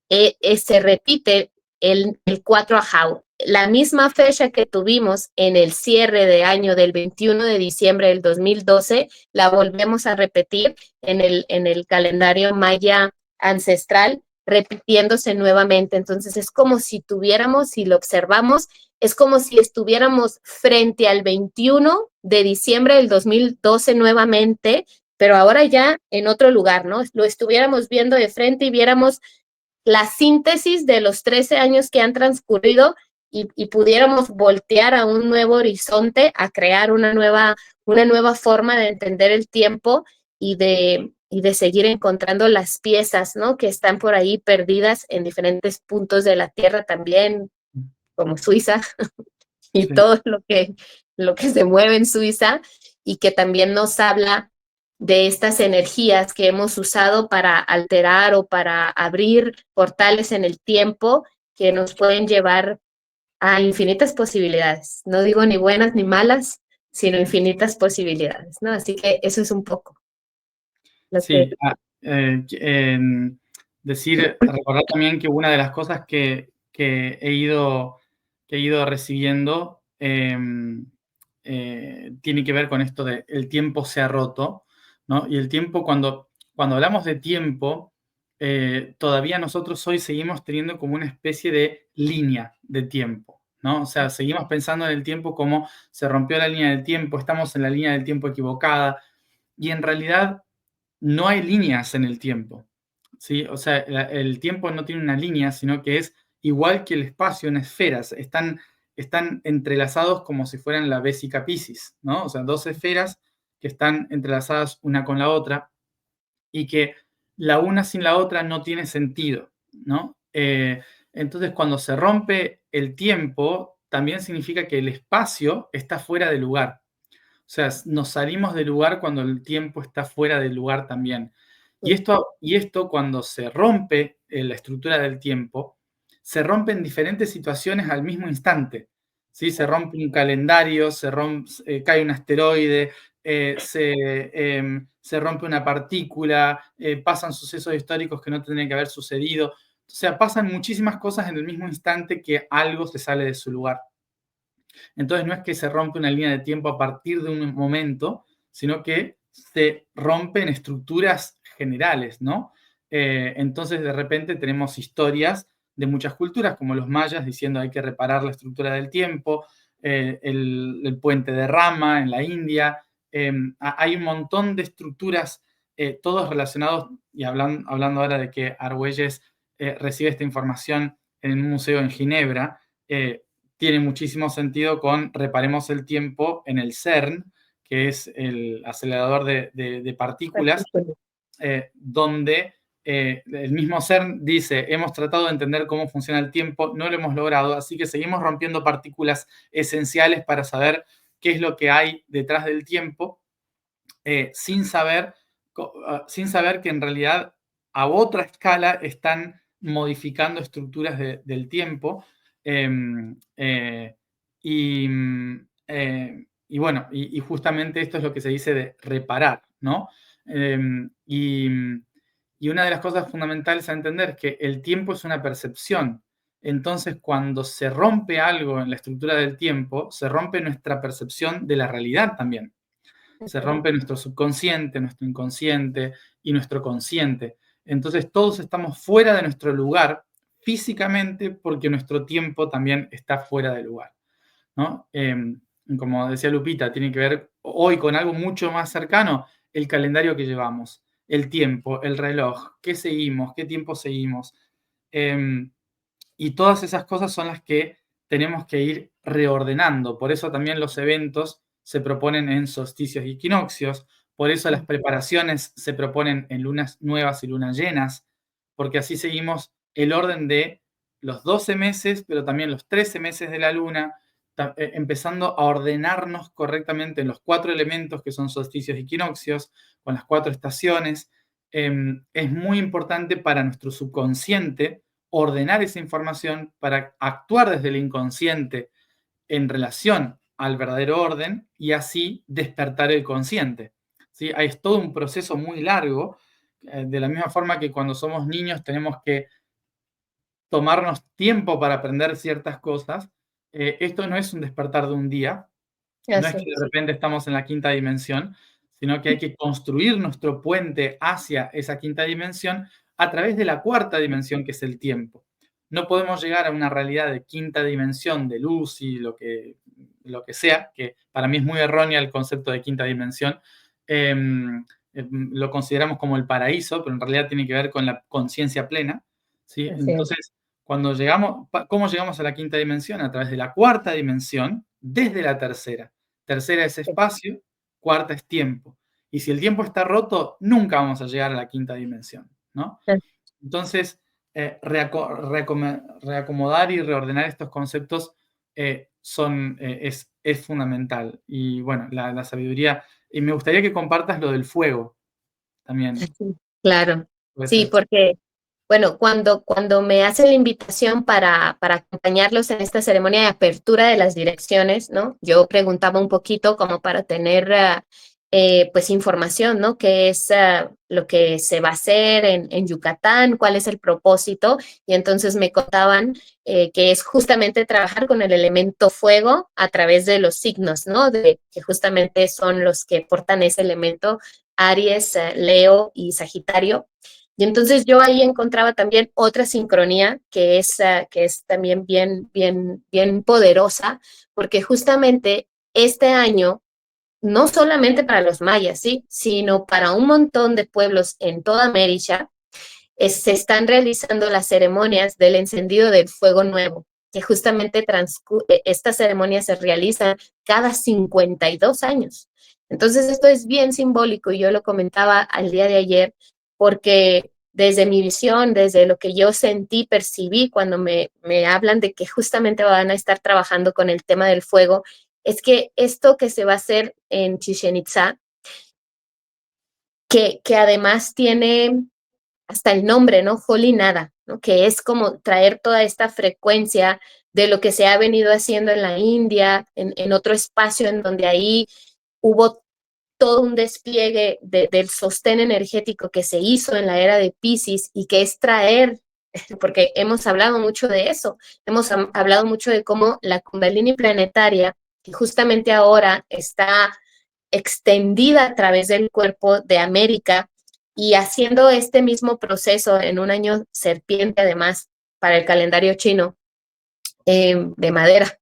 se repite el 4 Ajau. La misma fecha que tuvimos en el cierre de año del 21 de diciembre del 2012, la volvemos a repetir en el calendario maya ancestral, repitiéndose nuevamente. Entonces es como si tuviéramos, si lo observamos, es como si estuviéramos frente al 21 de diciembre del 2012 nuevamente, pero ahora ya en otro lugar, ¿no? Lo estuviéramos viendo de frente y viéramos la síntesis de los 13 años que han transcurrido y pudiéramos voltear a un nuevo horizonte, a crear una nueva forma de entender el tiempo y de seguir encontrando las piezas, ¿no? Que están por ahí perdidas en diferentes puntos de la Tierra también, como Suiza, y sí, todo lo que se mueve en Suiza, y que también nos habla de estas energías que hemos usado para alterar o para abrir portales en el tiempo que nos pueden llevar a infinitas posibilidades. No digo ni buenas ni malas, sino infinitas posibilidades, ¿no? Así que eso es un poco. Sí, recordar también que una de las cosas que he ido recibiendo tiene que ver con esto de el tiempo se ha roto, ¿no? Y el tiempo, cuando hablamos de tiempo, todavía nosotros hoy seguimos teniendo como una especie de línea de tiempo, ¿no? O sea, seguimos pensando en el tiempo como se rompió la línea del tiempo, estamos en la línea del tiempo equivocada, y en realidad no hay líneas en el tiempo, ¿sí? O sea, el tiempo no tiene una línea, sino que es igual que el espacio en esferas. Están entrelazados como si fueran la Vesica Piscis, ¿no? O sea, dos esferas que están entrelazadas una con la otra y que la una sin la otra no tiene sentido, ¿no? Entonces, cuando se rompe el tiempo, también significa que el espacio está fuera de lugar. O sea, nos salimos del lugar cuando el tiempo está fuera del lugar también. Y esto cuando se rompe la estructura del tiempo, se rompen diferentes situaciones al mismo instante. ¿Sí? Se rompe un calendario, cae un asteroide, se rompe una partícula, pasan sucesos históricos que no tendrían que haber sucedido. O sea, pasan muchísimas cosas en el mismo instante que algo se sale de su lugar. Entonces no es que se rompe una línea de tiempo a partir de un momento, sino que se rompen estructuras generales, ¿no? Entonces de repente tenemos historias de muchas culturas, como los mayas diciendo hay que reparar la estructura del tiempo, el puente de Rama en la India. Hay un montón de estructuras, todos relacionados, y hablando ahora de que Argüelles recibe esta información en un museo en Ginebra, tiene muchísimo sentido con Reparemos el Tiempo en el CERN, que es el acelerador de partículas, donde el mismo CERN dice, hemos tratado de entender cómo funciona el tiempo, no lo hemos logrado, así que seguimos rompiendo partículas esenciales para saber qué es lo que hay detrás del tiempo, sin saber que en realidad a otra escala están modificando estructuras del tiempo. Y, y bueno, y justamente esto es lo que se dice de reparar, ¿no? Y, y una de las cosas fundamentales a entender es que el tiempo es una percepción. Entonces, cuando se rompe algo en la estructura del tiempo, se rompe nuestra percepción de la realidad también. Se rompe nuestro subconsciente, nuestro inconsciente y nuestro consciente. Entonces, todos estamos fuera de nuestro lugar físicamente porque nuestro tiempo también está fuera de lugar, ¿no? Como decía Lupita, tiene que ver hoy con algo mucho más cercano, el calendario que llevamos, el tiempo, el reloj, qué seguimos, qué tiempo seguimos. Y todas esas cosas son las que tenemos que ir reordenando. Por eso también los eventos se proponen en solsticios y equinoccios, por eso las preparaciones se proponen en lunas nuevas y lunas llenas, porque así seguimos el orden de los 12 meses, pero también los 13 meses de la luna, empezando a ordenarnos correctamente en los 4 elementos que son solsticios y equinoccios, con las 4 estaciones. Es muy importante para nuestro subconsciente ordenar esa información para actuar desde el inconsciente en relación al verdadero orden y así despertar el consciente. ¿Sí? Es todo un proceso muy largo, de la misma forma que cuando somos niños tenemos que tomarnos tiempo para aprender ciertas cosas. Esto no es un despertar de un día, no es que de repente estamos en la quinta dimensión, sino que hay que construir nuestro puente hacia esa quinta dimensión a través de la cuarta dimensión, que es el tiempo. No podemos llegar a una realidad de quinta dimensión, de luz y lo que sea, que para mí es muy errónea el concepto de quinta dimensión. Lo consideramos como el paraíso, pero en realidad tiene que ver con la conciencia plena, ¿sí? Entonces, ¿cómo llegamos a la quinta dimensión? A través de la cuarta dimensión, desde la tercera. Tercera es espacio, cuarta es tiempo. Y si el tiempo está roto, nunca vamos a llegar a la quinta dimensión, ¿no? Entonces, reacomodar y reordenar estos conceptos es fundamental. Y bueno, la sabiduría. Y me gustaría que compartas lo del fuego también. Claro, sí, porque, bueno, cuando me hacen la invitación para acompañarlos en esta ceremonia de apertura de las direcciones, ¿no? Yo preguntaba un poquito como para tener, pues, información, ¿no? ¿Qué es lo que se va a hacer en Yucatán? ¿Cuál es el propósito? Y entonces me contaban que es justamente trabajar con el elemento fuego a través de los signos, ¿no? Que justamente son los que portan ese elemento, Aries, Leo y Sagitario. Y entonces yo ahí encontraba también otra sincronía que es también bien poderosa, porque justamente este año, no solamente para los mayas, ¿sí? Sino para un montón de pueblos en toda América, se están realizando las ceremonias del encendido del fuego nuevo, que justamente estas ceremonias se realizan cada 52 años. Entonces esto es bien simbólico y yo lo comentaba al día de ayer porque desde mi visión, desde lo que yo sentí, percibí cuando me hablan de que justamente van a estar trabajando con el tema del fuego, es que esto que se va a hacer en Chichén Itzá, que además tiene hasta el nombre, ¿no? Holy Nada, ¿no? Que es como traer toda esta frecuencia de lo que se ha venido haciendo en la India, en otro espacio en donde ahí hubo todo un despliegue del sostén energético que se hizo en la era de Piscis y que es traer, porque hemos hablado mucho de eso, hemos hablado mucho de cómo la Kundalini planetaria, que justamente ahora está extendida a través del cuerpo de América y haciendo este mismo proceso en un año serpiente, además, para el calendario chino, de madera,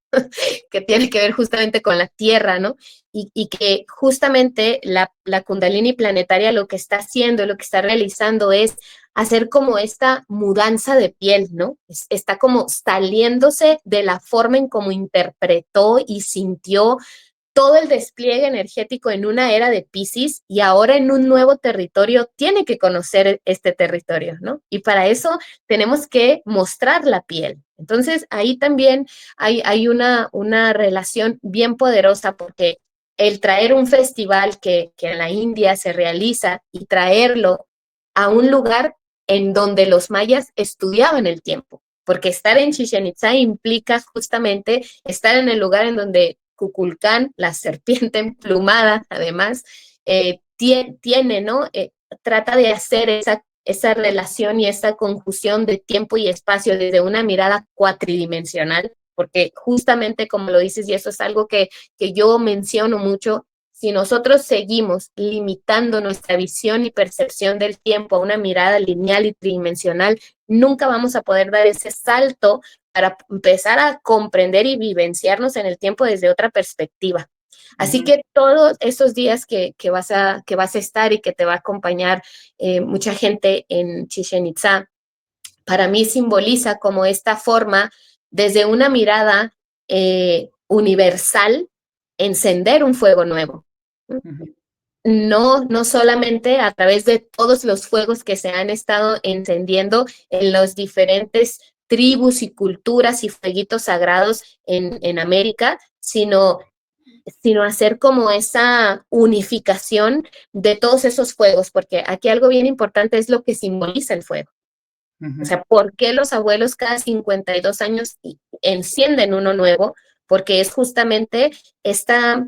que tiene que ver justamente con la tierra, ¿no? Y que justamente la Kundalini planetaria lo que está haciendo, lo que está realizando es hacer como esta mudanza de piel, ¿no? Está como saliéndose de la forma en cómo interpretó y sintió todo el despliegue energético en una era de Piscis y ahora en un nuevo territorio tiene que conocer este territorio, ¿no? Y para eso tenemos que mostrar la piel. Entonces, ahí también hay una relación bien poderosa porque el traer un festival que en la India se realiza y traerlo a un lugar en donde los mayas estudiaban el tiempo, porque estar en Chichén Itzá implica justamente estar en el lugar en donde Kukulcán, la serpiente emplumada, además, tiene, ¿no? Trata de hacer esa relación y esa conjunción de tiempo y espacio desde una mirada cuatridimensional, porque justamente como lo dices, y eso es algo que yo menciono mucho, si nosotros seguimos limitando nuestra visión y percepción del tiempo a una mirada lineal y tridimensional, nunca vamos a poder dar ese salto para empezar a comprender y vivenciarnos en el tiempo desde otra perspectiva. Así que todos esos días que vas a estar y que te va a acompañar mucha gente en Chichén Itzá, para mí simboliza como esta forma, desde una mirada universal, encender un fuego nuevo. No solamente a través de todos los fuegos que se han estado encendiendo en los diferentes tribus y culturas y fueguitos sagrados en América, sino hacer como esa unificación de todos esos fuegos, porque aquí algo bien importante es lo que simboliza el fuego. O sea, ¿por qué los abuelos cada 52 años encienden uno nuevo? Porque es justamente esta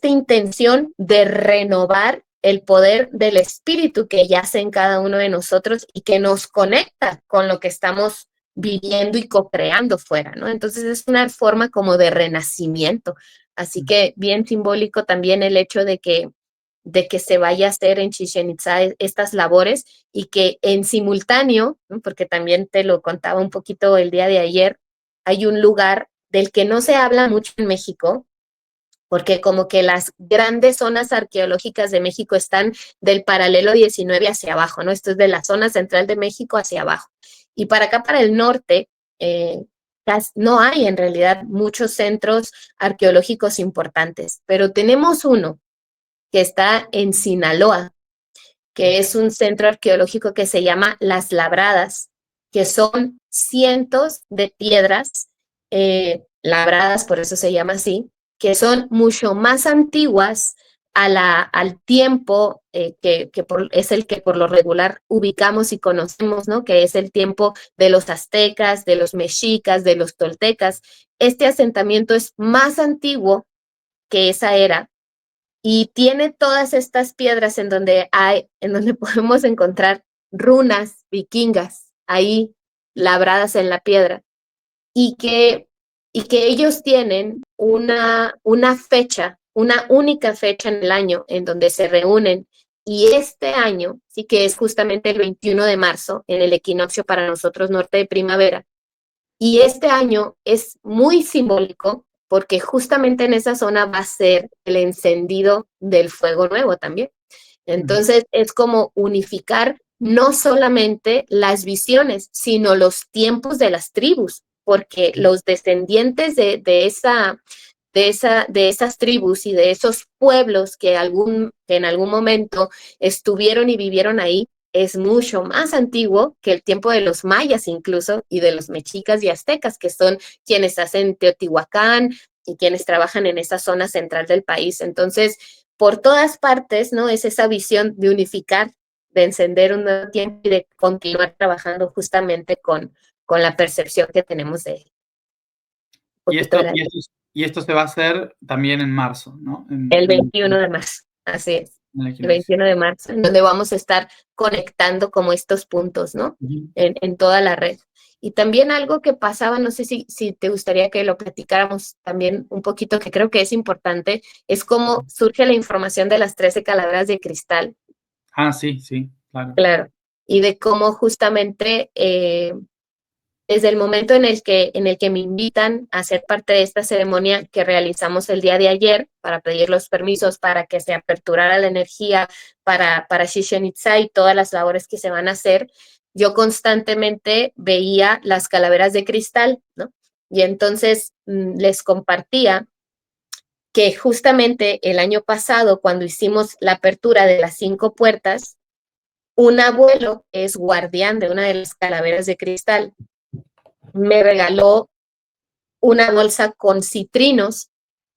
intención de renovar el poder del espíritu que yace en cada uno de nosotros y que nos conecta con lo que estamos viviendo y co-creando fuera, ¿no? Entonces es una forma como de renacimiento. Así que bien simbólico también el hecho de que se vaya a hacer en Chichén Itzá estas labores y que en simultáneo, ¿no? Porque también te lo contaba un poquito el día de ayer, hay un lugar del que no se habla mucho en México, porque como que las grandes zonas arqueológicas de México están del paralelo 19 hacia abajo, ¿no? Esto es de la zona central de México hacia abajo. Y para acá, para el norte, no hay en realidad muchos centros arqueológicos importantes, pero tenemos uno que está en Sinaloa, que es un centro arqueológico que se llama Las Labradas, que son cientos de piedras labradas, por eso se llama así, que son mucho más antiguas al tiempo es el que por lo regular ubicamos y conocemos, ¿no? Que es el tiempo de los aztecas, de los mexicas, de los toltecas. Este asentamiento es más antiguo que esa era y tiene todas estas piedras en donde podemos encontrar runas vikingas ahí labradas en la piedra y que ellos tienen una fecha, una única fecha en el año en donde se reúnen. Y este año, sí que es justamente el 21 de marzo, en el equinoccio para nosotros norte de primavera. Y este año es muy simbólico porque justamente en esa zona va a ser el encendido del fuego nuevo también. Entonces es como unificar no solamente las visiones, sino los tiempos de las tribus, porque los descendientes de esas tribus y de esos pueblos que en algún momento estuvieron y vivieron ahí, es mucho más antiguo que el tiempo de los mayas incluso y de los mexicas y aztecas, que son quienes hacen Teotihuacán y quienes trabajan en esa zona central del país. Entonces, por todas partes, ¿no? Es esa visión de unificar, de encender un nuevo tiempo y de continuar trabajando justamente con la percepción que tenemos de Y esto se va a hacer también en marzo, ¿no? El 21 de marzo. así es, el el equinoccio. 21 de marzo, en donde vamos a estar conectando como estos puntos, ¿no? Ujú. En toda la red. Y también algo que pasaba, no sé si te gustaría que lo platicáramos también un poquito, que creo que es importante, es cómo surge la información de las 13 calaveras de cristal. Ah, sí, sí, claro. Claro. Y de cómo justamente desde el momento en el que me invitan a ser parte de esta ceremonia que realizamos el día de ayer para pedir los permisos para que se aperturara la energía para Chichén Itzá y todas las labores que se van a hacer, yo constantemente veía las calaveras de cristal, ¿no? Y entonces les compartía que justamente el año pasado, cuando hicimos la apertura de las 5 puertas, un abuelo es guardián de una de las calaveras de cristal. Me regaló una bolsa con citrinos,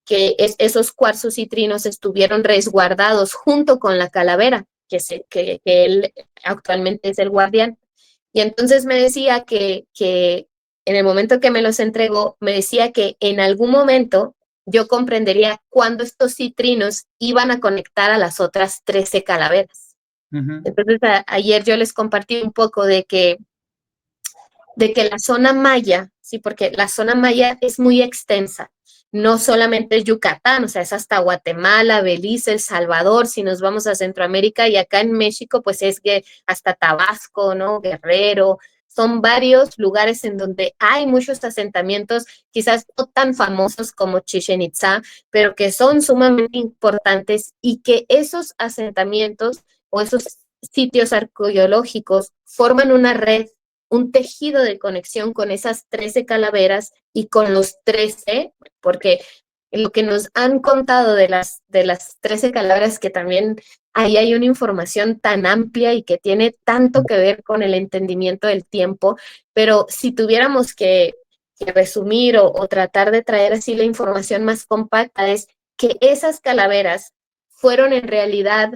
que esos cuarzos citrinos estuvieron resguardados junto con la calavera, que él actualmente es el guardián. Y entonces me decía que en el momento que me los entregó, me decía que en algún momento yo comprendería cuándo estos citrinos iban a conectar a las otras 13 calaveras. Ujú. Entonces ayer yo les compartí un poco de que la zona maya, sí, porque la zona maya es muy extensa, no solamente es Yucatán, o sea, es hasta Guatemala, Belice, El Salvador, si nos vamos a Centroamérica, y acá en México, pues es que hasta Tabasco, ¿no? Guerrero, son varios lugares en donde hay muchos asentamientos, quizás no tan famosos como Chichen Itza, pero que son sumamente importantes y que esos asentamientos o esos sitios arqueológicos forman una red, un tejido de conexión con esas 13 calaveras y con los 13, porque lo que nos han contado de las 13 calaveras, que también ahí hay una información tan amplia y que tiene tanto que ver con el entendimiento del tiempo, pero si tuviéramos que resumir o tratar de traer así la información más compacta, es que esas calaveras fueron en realidad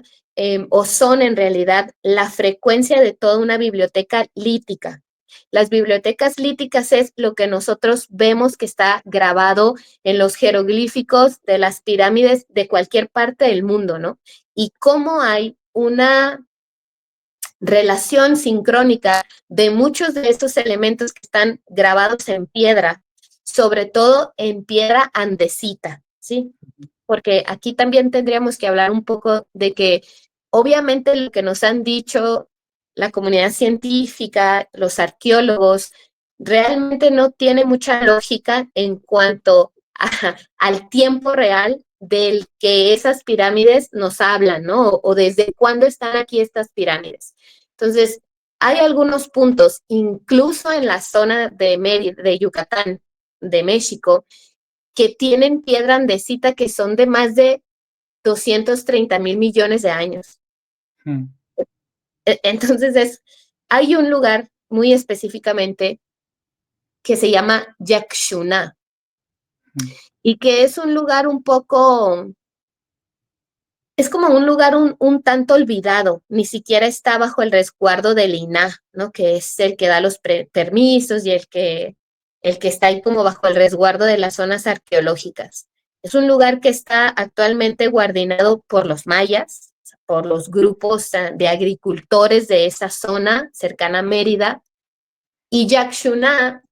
o son en realidad la frecuencia de toda una biblioteca lítica. Las bibliotecas líticas es lo que nosotros vemos que está grabado en los jeroglíficos de las pirámides de cualquier parte del mundo, ¿no? Y cómo hay una relación sincrónica de muchos de estos elementos que están grabados en piedra, sobre todo en piedra andesita, ¿sí? Porque aquí también tendríamos que hablar un poco de que obviamente lo que nos han dicho la comunidad científica, los arqueólogos, realmente no tiene mucha lógica en cuanto al tiempo real del que esas pirámides nos hablan, ¿no? O desde cuándo están aquí estas pirámides. Entonces, hay algunos puntos, incluso en la zona de Yucatán, de México, que tienen piedra andesita que son de más de 230,000 millones de años. Mm. Entonces, hay un lugar muy específicamente que se llama Yaxuná Mm. y que es un lugar un poco, es como un lugar un tanto olvidado, ni siquiera está bajo el resguardo del INAH, ¿no? Que es el que da los permisos y el que está ahí como bajo el resguardo de las zonas arqueológicas. Es un lugar que está actualmente guardinado por los mayas, por los grupos de agricultores de esa zona cercana a Mérida, y Yaxuná,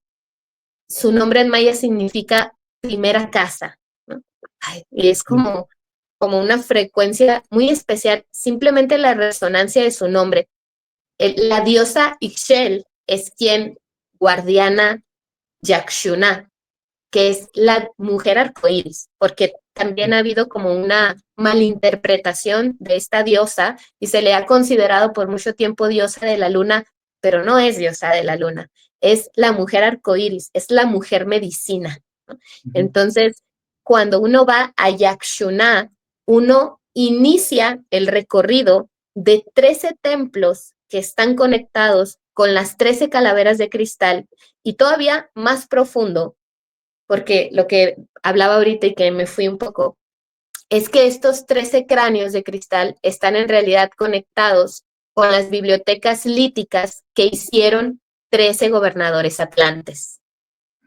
su nombre en maya significa primera casa, ¿no? Ay, y es como una frecuencia muy especial, simplemente la resonancia de su nombre. La diosa Ixchel es quien guardiana Yaxuná, que es la mujer arcoíris, porque también ha habido como una malinterpretación de esta diosa y se le ha considerado por mucho tiempo diosa de la luna, pero no es diosa de la luna, es la mujer arcoíris, es la mujer medicina, ¿no? Ujú. Entonces, cuando uno va a Yaxuná, uno inicia el recorrido de 13 templos que están conectados con las 13 calaveras de cristal y todavía más profundo, porque lo que hablaba ahorita y que me fui un poco, es que estos 13 cráneos de cristal están en realidad conectados con las bibliotecas líticas que hicieron 13 gobernadores atlantes.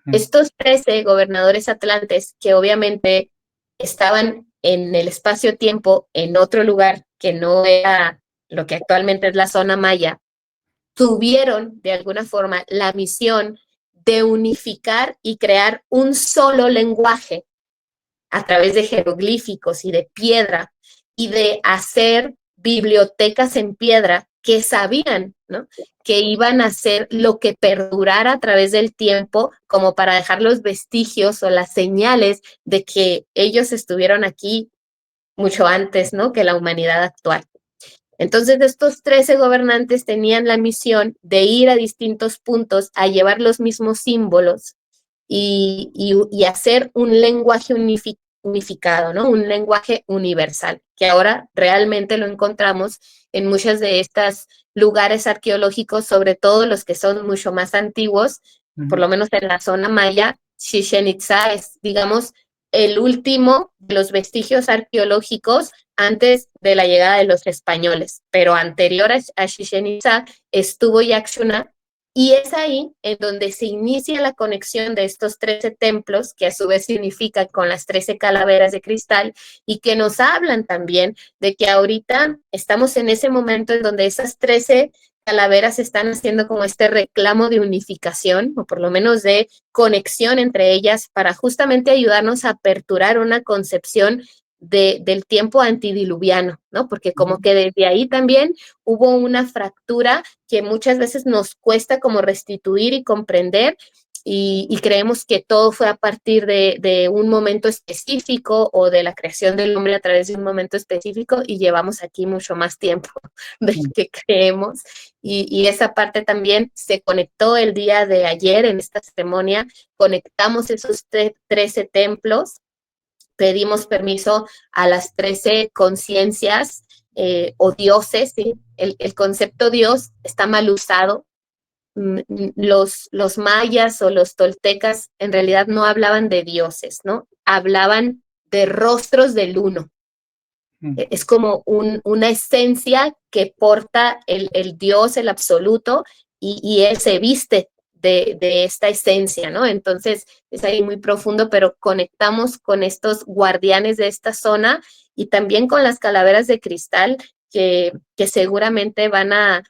Mm. Estos 13 gobernadores atlantes, que obviamente estaban en el espacio-tiempo, en otro lugar que no era lo que actualmente es la zona maya, tuvieron de alguna forma la misión de unificar y crear un solo lenguaje a través de jeroglíficos y de piedra y de hacer bibliotecas en piedra que sabían, ¿no?, que iban a ser lo que perdurara a través del tiempo, como para dejar los vestigios o las señales de que ellos estuvieron aquí mucho antes, ¿no?, que la humanidad actual. Entonces, estos 13 gobernantes tenían la misión de ir a distintos puntos a llevar los mismos símbolos y hacer un lenguaje unificado, ¿no? Un lenguaje universal, que ahora realmente lo encontramos en muchos de estos lugares arqueológicos, sobre todo los que son mucho más antiguos, por lo menos en la zona maya. Chichén Itzá es, digamos, el último de los vestigios arqueológicos antes de la llegada de los españoles, pero anterior a Chichén Itzá estuvo Yaxuna, y es ahí en donde se inicia la conexión de estos 13 templos, que a su vez significan con las 13 calaveras de cristal, y que nos hablan también de que ahorita estamos en ese momento en donde esas 13 calaveras están haciendo como este reclamo de unificación, o por lo menos de conexión entre ellas, para justamente ayudarnos a aperturar una concepción del tiempo antidiluviano, ¿no? Porque como que desde ahí también hubo una fractura que muchas veces nos cuesta como restituir y comprender, y creemos que todo fue a partir de un momento específico o de la creación del hombre a través de un momento específico, y llevamos aquí mucho más tiempo del que creemos. Y esa parte también se conectó el día de ayer en esta ceremonia. Conectamos esos 13 templos, pedimos permiso a las 13 conciencias o dioses, ¿sí? El concepto Dios está mal usado. Los mayas o los toltecas en realidad no hablaban de dioses, ¿no? Hablaban de rostros del uno. Es como una esencia que porta el Dios, el absoluto, y él se viste de esta esencia, ¿no? Entonces es ahí muy profundo, pero conectamos con estos guardianes de esta zona y también con las calaveras de cristal que seguramente van a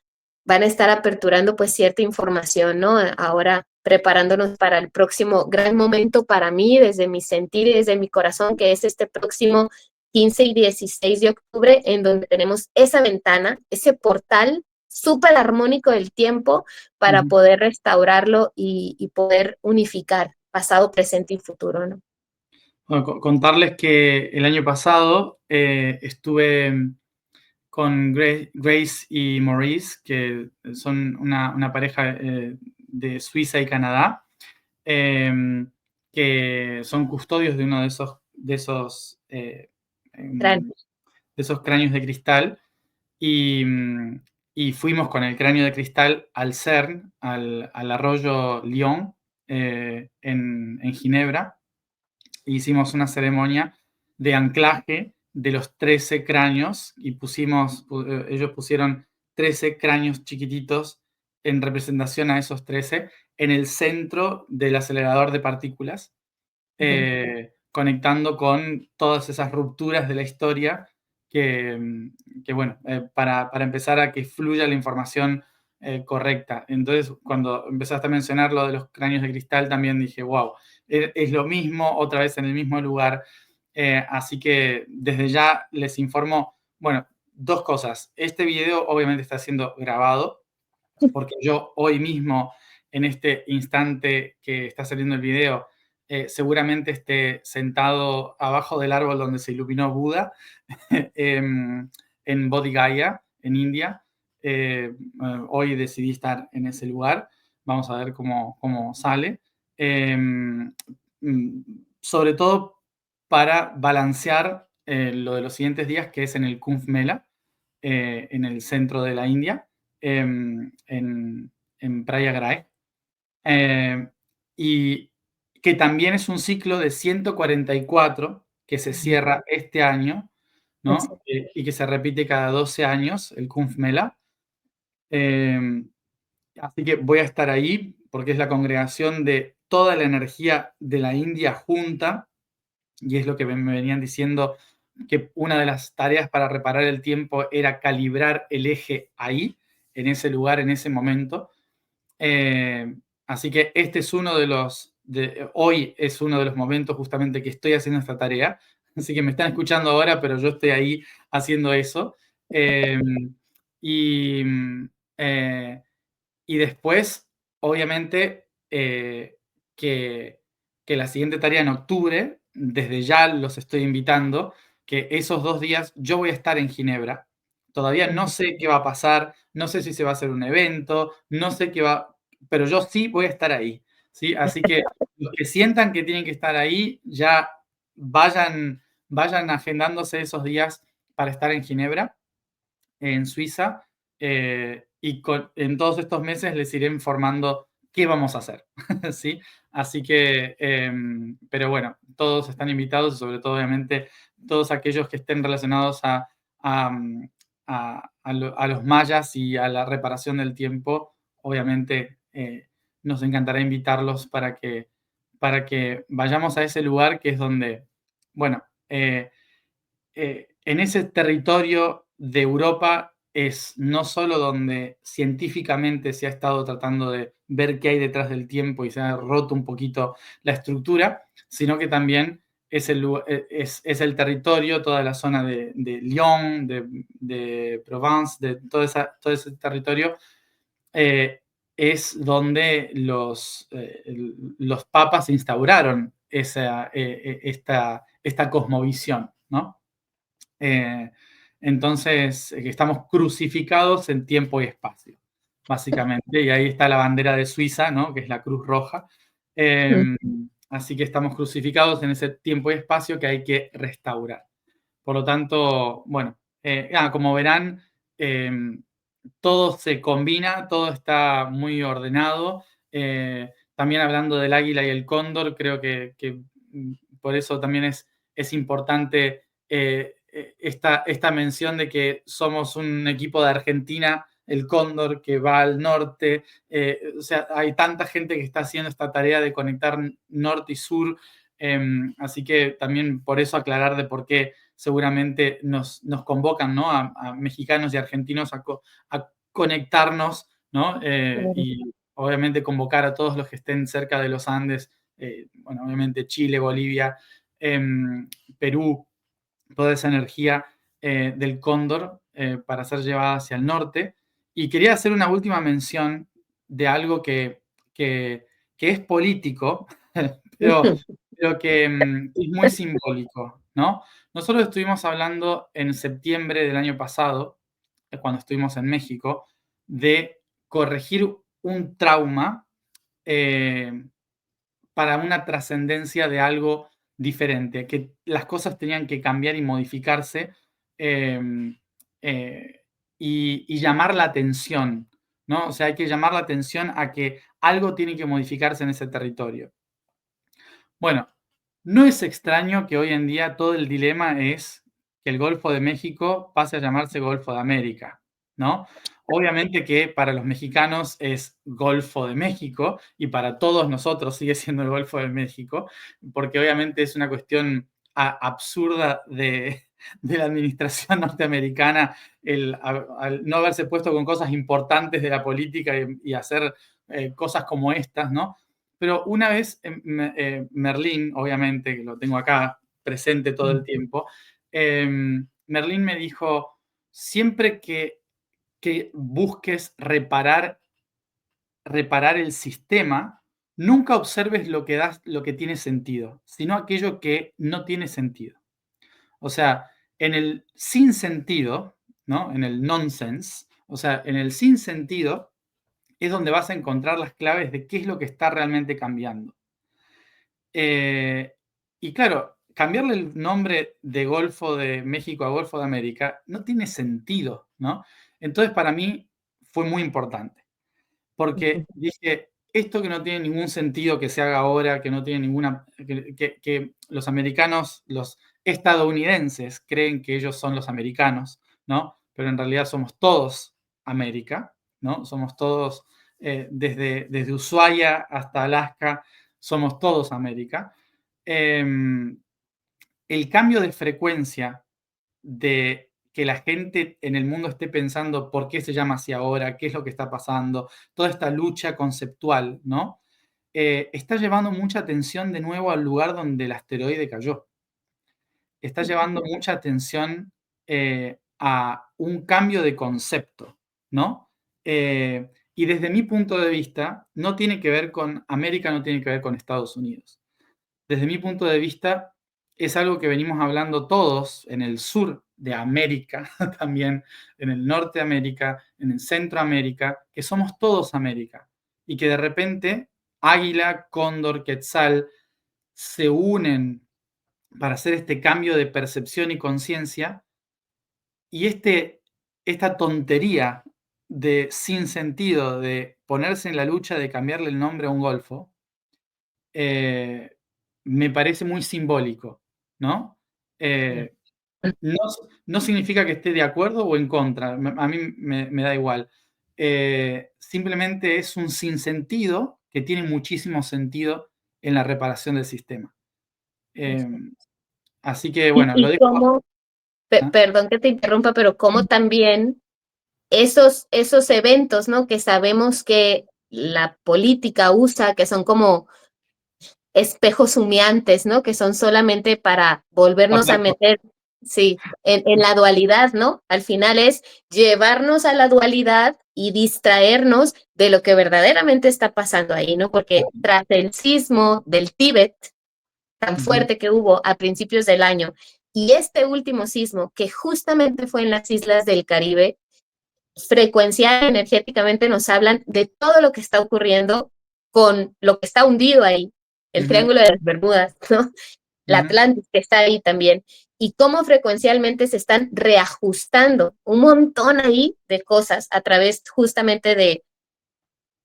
estar aperturando pues cierta información, ¿no? Ahora preparándonos para el próximo gran momento para mí, desde mi sentir y desde mi corazón, que es este próximo 15 y 16 de octubre, en donde tenemos esa ventana, ese portal súper armónico del tiempo para poder restaurarlo y poder unificar pasado, presente y futuro, ¿no? Bueno, contarles que el año pasado estuve con Grace y Maurice, que son una pareja de Suiza y Canadá, que son custodios de uno de esos cráneos de cristal, y fuimos con el cráneo de cristal al CERN, al arroyo Lyon, en Ginebra. Hicimos una ceremonia de anclaje de los 13 cráneos y ellos pusieron 13 cráneos chiquititos en representación a esos 13 en el centro del acelerador de partículas, conectando con todas esas rupturas de la historia que bueno, para empezar a que fluya la información correcta. Entonces, cuando empezaste a mencionar lo de los cráneos de cristal, también dije, wow, es lo mismo, otra vez en el mismo lugar. Así que desde ya les informo, bueno, dos cosas. Este video obviamente está siendo grabado, porque yo hoy mismo, en este instante que está saliendo el video, seguramente esté sentado abajo del árbol donde se iluminó Buda, en Bodh Gaya, en India. Hoy decidí estar en ese lugar. Vamos a ver cómo sale. Sobre todo para balancear lo de los siguientes días, que es en el Kumbh Mela, en el centro de la India, en Prayagraj, y que también es un ciclo de 144 que se cierra este año, ¿no? Y que se repite cada 12 años, el Kumbh Mela. Así que voy a estar ahí porque es la congregación de toda la energía de la India junta, y es lo que me venían diciendo que una de las tareas para reparar el tiempo era calibrar el eje ahí, en ese lugar, en ese momento. Así que este es uno de los, hoy es uno de los momentos justamente que estoy haciendo esta tarea. Así que me están escuchando ahora, pero yo estoy ahí haciendo eso. Eh, y, eh, y después, obviamente, que la siguiente tarea en octubre, desde ya los estoy invitando, que esos 2 días yo voy a estar en Ginebra. Todavía no sé qué va a pasar, no sé si se va a hacer un evento, no sé qué va, pero yo sí voy a estar ahí, ¿sí? Así que los que sientan que tienen que estar ahí, ya vayan agendándose esos días para estar en Ginebra, en Suiza, y en todos estos meses les iré informando qué vamos a hacer, ¿sí? Así que, pero bueno, todos están invitados, y sobre todo, obviamente, todos aquellos que estén relacionados a los mayas y a la reparación del tiempo, obviamente, nos encantará invitarlos para que vayamos a ese lugar que es donde, bueno, en ese territorio de Europa es no solo donde científicamente se ha estado tratando de ver qué hay detrás del tiempo y se ha roto un poquito la estructura, sino que también es el territorio, toda la zona de Lyon, de Provence, de todo ese territorio, eh, es donde los papas instauraron esta cosmovisión, ¿no? Eh, entonces, estamos crucificados en tiempo y espacio, básicamente, y ahí está la bandera de Suiza, ¿no? Que es la Cruz Roja. Así que estamos crucificados en ese tiempo y espacio que hay que restaurar. Por lo tanto, bueno, como verán, eh, todo se combina, todo está muy ordenado. También hablando del águila y el cóndor, creo que por eso también es importante esta mención de que somos un equipo de Argentina, el Cóndor, que va al norte. O sea, hay tanta gente que está haciendo esta tarea de conectar norte y sur. Así que también por eso aclarar de por qué seguramente nos convocan, ¿no? a mexicanos y argentinos a conectarnos, ¿no? Y obviamente convocar a todos los que estén cerca de los Andes, bueno, obviamente Chile, Bolivia, Perú, toda esa energía del cóndor para ser llevada hacia el norte. Y quería hacer una última mención de algo que es político, pero que es muy simbólico, ¿no? Nosotros estuvimos hablando en septiembre del año pasado, cuando estuvimos en México, de corregir un trauma para una trascendencia de algo diferente, que las cosas tenían que cambiar y modificarse, eh, y llamar la atención, ¿no? O sea, hay que llamar la atención a que algo tiene que modificarse en ese territorio. Bueno, no es extraño que hoy en día todo el dilema es que el Golfo de México pase a llamarse Golfo de América, ¿no? Obviamente que para los mexicanos es Golfo de México y para todos nosotros sigue siendo el Golfo de México, porque obviamente es una cuestión absurda de la administración norteamericana al no haberse puesto con cosas importantes de la política y hacer cosas como estas, ¿no? Pero una vez Merlín, obviamente, que lo tengo acá presente todo el tiempo, Merlín me dijo, siempre que busques reparar el sistema, nunca observes lo que tiene sentido, sino aquello que no tiene sentido. O sea, en el sinsentido, ¿no? En el nonsense, o sea, en el sinsentido es donde vas a encontrar las claves de qué es lo que está realmente cambiando. Y claro, cambiarle el nombre de Golfo de México a Golfo de América no tiene sentido, ¿no? Entonces, para mí fue muy importante, porque dije, esto que no tiene ningún sentido que se haga ahora, que no tiene ninguna, que los americanos, los estadounidenses creen que ellos son los americanos, ¿no? Pero en realidad somos todos América, ¿no? Somos todos, desde Ushuaia hasta Alaska, somos todos América. El cambio de frecuencia de que la gente en el mundo esté pensando por qué se llama así ahora, qué es lo que está pasando, toda esta lucha conceptual, ¿no? Está llevando mucha atención de nuevo al lugar donde el asteroide cayó. Está llevando mucha atención a un cambio de concepto, ¿no? Y desde mi punto de vista, no tiene que ver con América, no tiene que ver con Estados Unidos. Desde mi punto de vista, es algo que venimos hablando todos en el sur de América, también en el norte de América, en el centro de América, que somos todos América. Y que de repente Águila, Cóndor, Quetzal se unen para hacer este cambio de percepción y conciencia. Y esta tontería de sin sentido de ponerse en la lucha de cambiarle el nombre a un golfo, me parece muy simbólico, ¿no? No, no significa que esté de acuerdo o en contra, a mí me da igual. Simplemente es un sinsentido que tiene muchísimo sentido en la reparación del sistema. Así que, bueno, lo Y dejo. cómo, ¿Ah? perdón que te interrumpa, pero cómo también esos eventos, ¿no? Que sabemos que la política usa, que son como espejos humeantes, ¿no? Que son solamente para volvernos a Correcto. meter, sí, en la dualidad, ¿no? Al final es llevarnos a la dualidad y distraernos de lo que verdaderamente está pasando ahí, ¿no? Porque tras el sismo del Tíbet, tan fuerte que hubo a principios del año, y este último sismo, que justamente fue en las islas del Caribe, frecuencial energéticamente nos hablan de todo lo que está ocurriendo con lo que está hundido ahí, el Triángulo de las Bermudas, ¿no? La Atlantis que está ahí también, y cómo frecuencialmente se están reajustando un montón ahí de cosas a través justamente de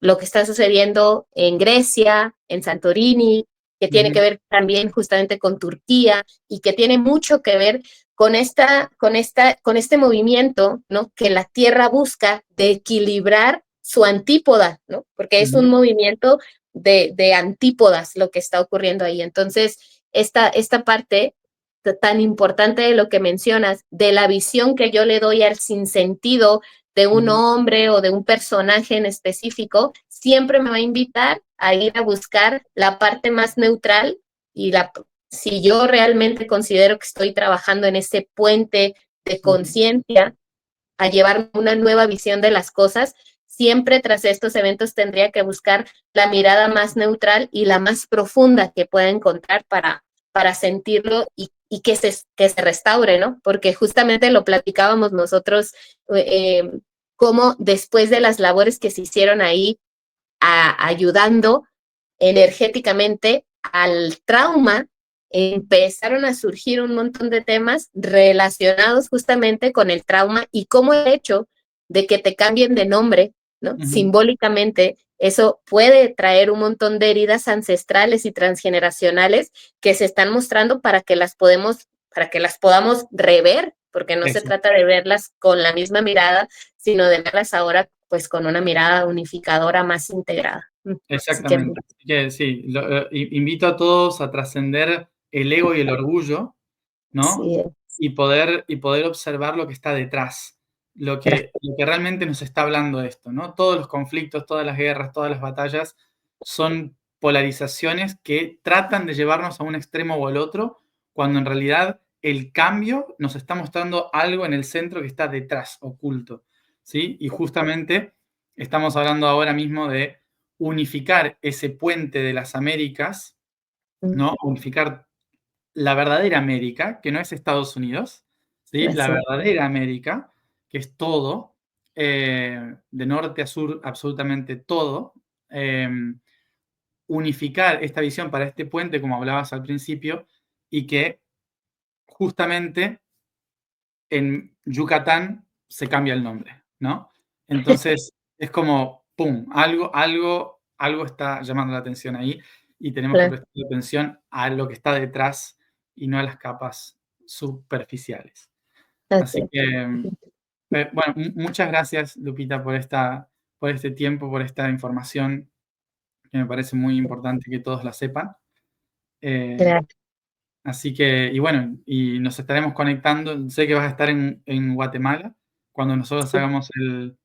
lo que está sucediendo en Grecia, en Santorini, que tiene que ver también justamente con Turquía y que tiene mucho que ver con este movimiento, ¿no? Que la Tierra busca de equilibrar su antípoda, ¿no? Porque es un movimiento de antípodas lo que está ocurriendo ahí. Entonces, esta parte tan importante de lo que mencionas, de la visión que yo le doy al sinsentido de un hombre o de un personaje en específico, siempre me va a invitar a ir a buscar la parte más neutral y si yo realmente considero que estoy trabajando en ese puente de conciencia, a llevar una nueva visión de las cosas, siempre tras estos eventos tendría que buscar la mirada más neutral y la más profunda que pueda encontrar para sentirlo y que se restaure, ¿no? Porque justamente lo platicábamos nosotros, cómo después de las labores que se hicieron ahí, ayudando energéticamente al trauma, empezaron a surgir un montón de temas relacionados justamente con el trauma y cómo el hecho de que te cambien de nombre, ¿no? Simbólicamente, eso puede traer un montón de heridas ancestrales y transgeneracionales que se están mostrando para que las podamos rever, porque no se trata de verlas con la misma mirada, sino de verlas ahora pues con una mirada unificadora más integrada. Exactamente. Así que sí, invito a todos a trascender el ego y el orgullo, ¿no? Sí, Y poder observar lo que está detrás, lo que realmente nos está hablando esto, ¿no? Todos los conflictos, todas las guerras, todas las batallas son polarizaciones que tratan de llevarnos a un extremo o al otro, cuando en realidad el cambio nos está mostrando algo en el centro que está detrás, oculto, ¿sí? Y justamente estamos hablando ahora mismo de unificar ese puente de las Américas, ¿no? Unificar la verdadera América, que no es Estados Unidos, ¿sí? La verdadera América, que es todo, de norte a sur, absolutamente todo. Unificar esta visión para este puente, como hablabas al principio, y que justamente en Yucatán se cambia el nombre, ¿no? Entonces es como, ¡pum!, algo está llamando la atención ahí y tenemos que prestar atención a lo que está detrás y no a las capas superficiales. Así que, bueno, muchas gracias, Lupita, por este tiempo, por esta información que me parece muy importante que todos la sepan. Eh, Gracias. Así que, y bueno, y nos estaremos conectando. Sé que vas a estar en Guatemala cuando nosotros Sí, hagamos el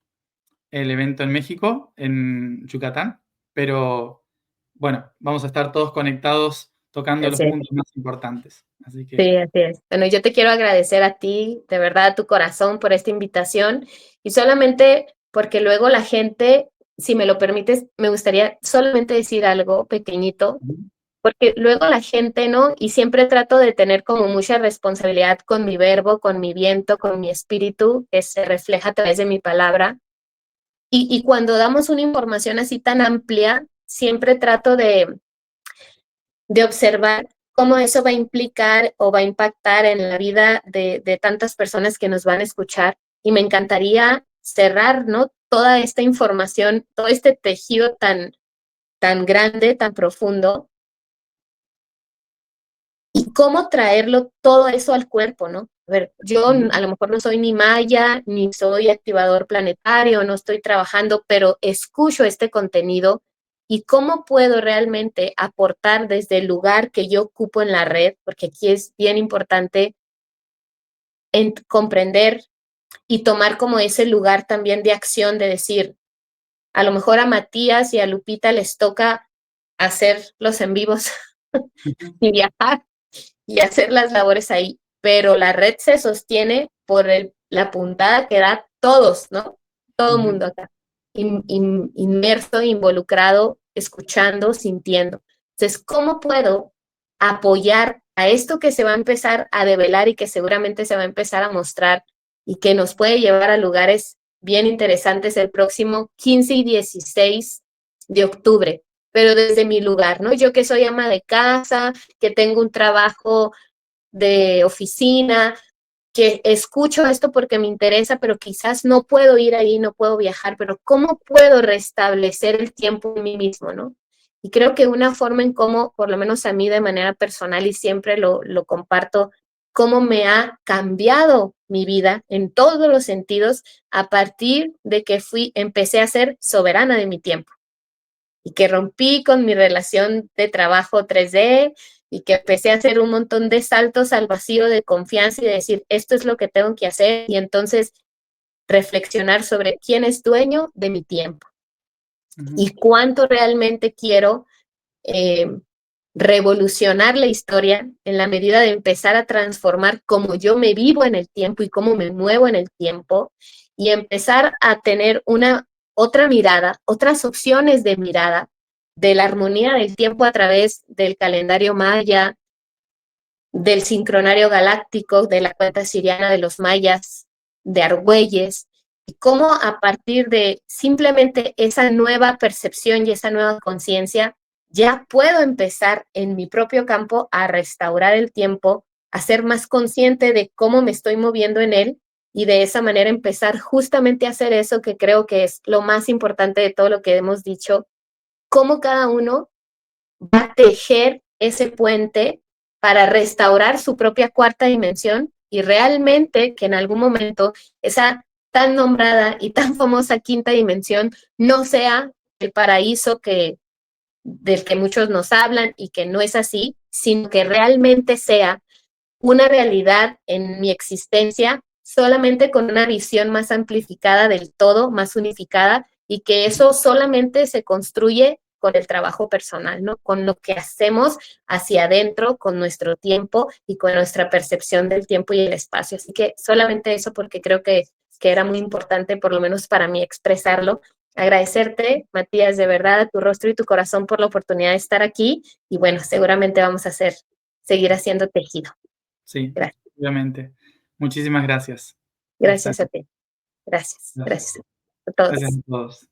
evento en México, en Yucatán, pero bueno, vamos a estar todos conectados tocando los así es. puntos más importantes. Así que, Sí, así es. Bueno, yo te quiero agradecer a ti, de verdad, a tu corazón por esta invitación y solamente porque luego la gente, si me lo permites, me gustaría solamente decir algo pequeñito, porque luego la gente, ¿no? Y siempre trato de tener como mucha responsabilidad con mi verbo, con mi viento, con mi espíritu, que se refleja a través de mi palabra. Y cuando damos una información así tan amplia, siempre trato de observar cómo eso va a implicar o va a impactar en la vida de tantas personas que nos van a escuchar. Y me encantaría cerrar, ¿no? Toda esta información, todo este tejido tan grande, tan profundo, y cómo traerlo todo eso al cuerpo, ¿no? A ver, yo a lo mejor no soy ni maya, ni soy activador planetario, no estoy trabajando, pero escucho este contenido y cómo puedo realmente aportar desde el lugar que yo ocupo en la red, porque aquí es bien importante comprender y tomar como ese lugar también de acción, de decir, a lo mejor a Matías y a Lupita les toca hacer los en vivos y viajar y hacer las labores ahí, pero la red se sostiene por la puntada que da todos, ¿no? Todo el mundo acá, inmerso, involucrado, escuchando, sintiendo. Entonces, ¿cómo puedo apoyar a esto que se va a empezar a develar y que seguramente se va a empezar a mostrar y que nos puede llevar a lugares bien interesantes el próximo 15 y 16 de octubre? Pero desde mi lugar, ¿no? Yo que soy ama de casa, que tengo un trabajo de oficina, que escucho esto porque me interesa, pero quizás no puedo ir ahí, no puedo viajar, pero ¿cómo puedo restablecer el tiempo en mí mismo, no? Y creo que una forma en cómo, por lo menos a mí de manera personal y siempre lo comparto, cómo me ha cambiado mi vida en todos los sentidos a partir de que empecé a ser soberana de mi tiempo y que rompí con mi relación de trabajo 3D y que empecé a hacer un montón de saltos al vacío de confianza y de decir, esto es lo que tengo que hacer y entonces reflexionar sobre quién es dueño de mi tiempo y cuánto realmente quiero eh, revolucionar la historia en la medida de empezar a transformar cómo yo me vivo en el tiempo y cómo me muevo en el tiempo y empezar a tener una otra mirada, otras opciones de mirada de la armonía del tiempo a través del calendario maya, del sincronario galáctico, de la cuenta siriana de los mayas, de Argüelles, y cómo a partir de simplemente esa nueva percepción y esa nueva conciencia, ya puedo empezar en mi propio campo a restaurar el tiempo, a ser más consciente de cómo me estoy moviendo en él y de esa manera empezar justamente a hacer eso que creo que es lo más importante de todo lo que hemos dicho, cómo cada uno va a tejer ese puente para restaurar su propia cuarta dimensión y realmente que en algún momento esa tan nombrada y tan famosa quinta dimensión no sea el paraíso del que muchos nos hablan y que no es así, sino que realmente sea una realidad en mi existencia solamente con una visión más amplificada del todo, más unificada, y que eso solamente se construye con el trabajo personal, ¿no? Con lo que hacemos hacia adentro, con nuestro tiempo y con nuestra percepción del tiempo y el espacio. Así que solamente eso porque creo que era muy importante, por lo menos para mí, expresarlo. Agradecerte, Matías, de verdad, a tu rostro y tu corazón por la oportunidad de estar aquí y bueno, seguramente vamos a seguir haciendo tejido. sí, Gracias. obviamente. Muchísimas gracias por estar Gracias a aquí. ti. Gracias. Gracias. Gracias a Gracias todos. a todos.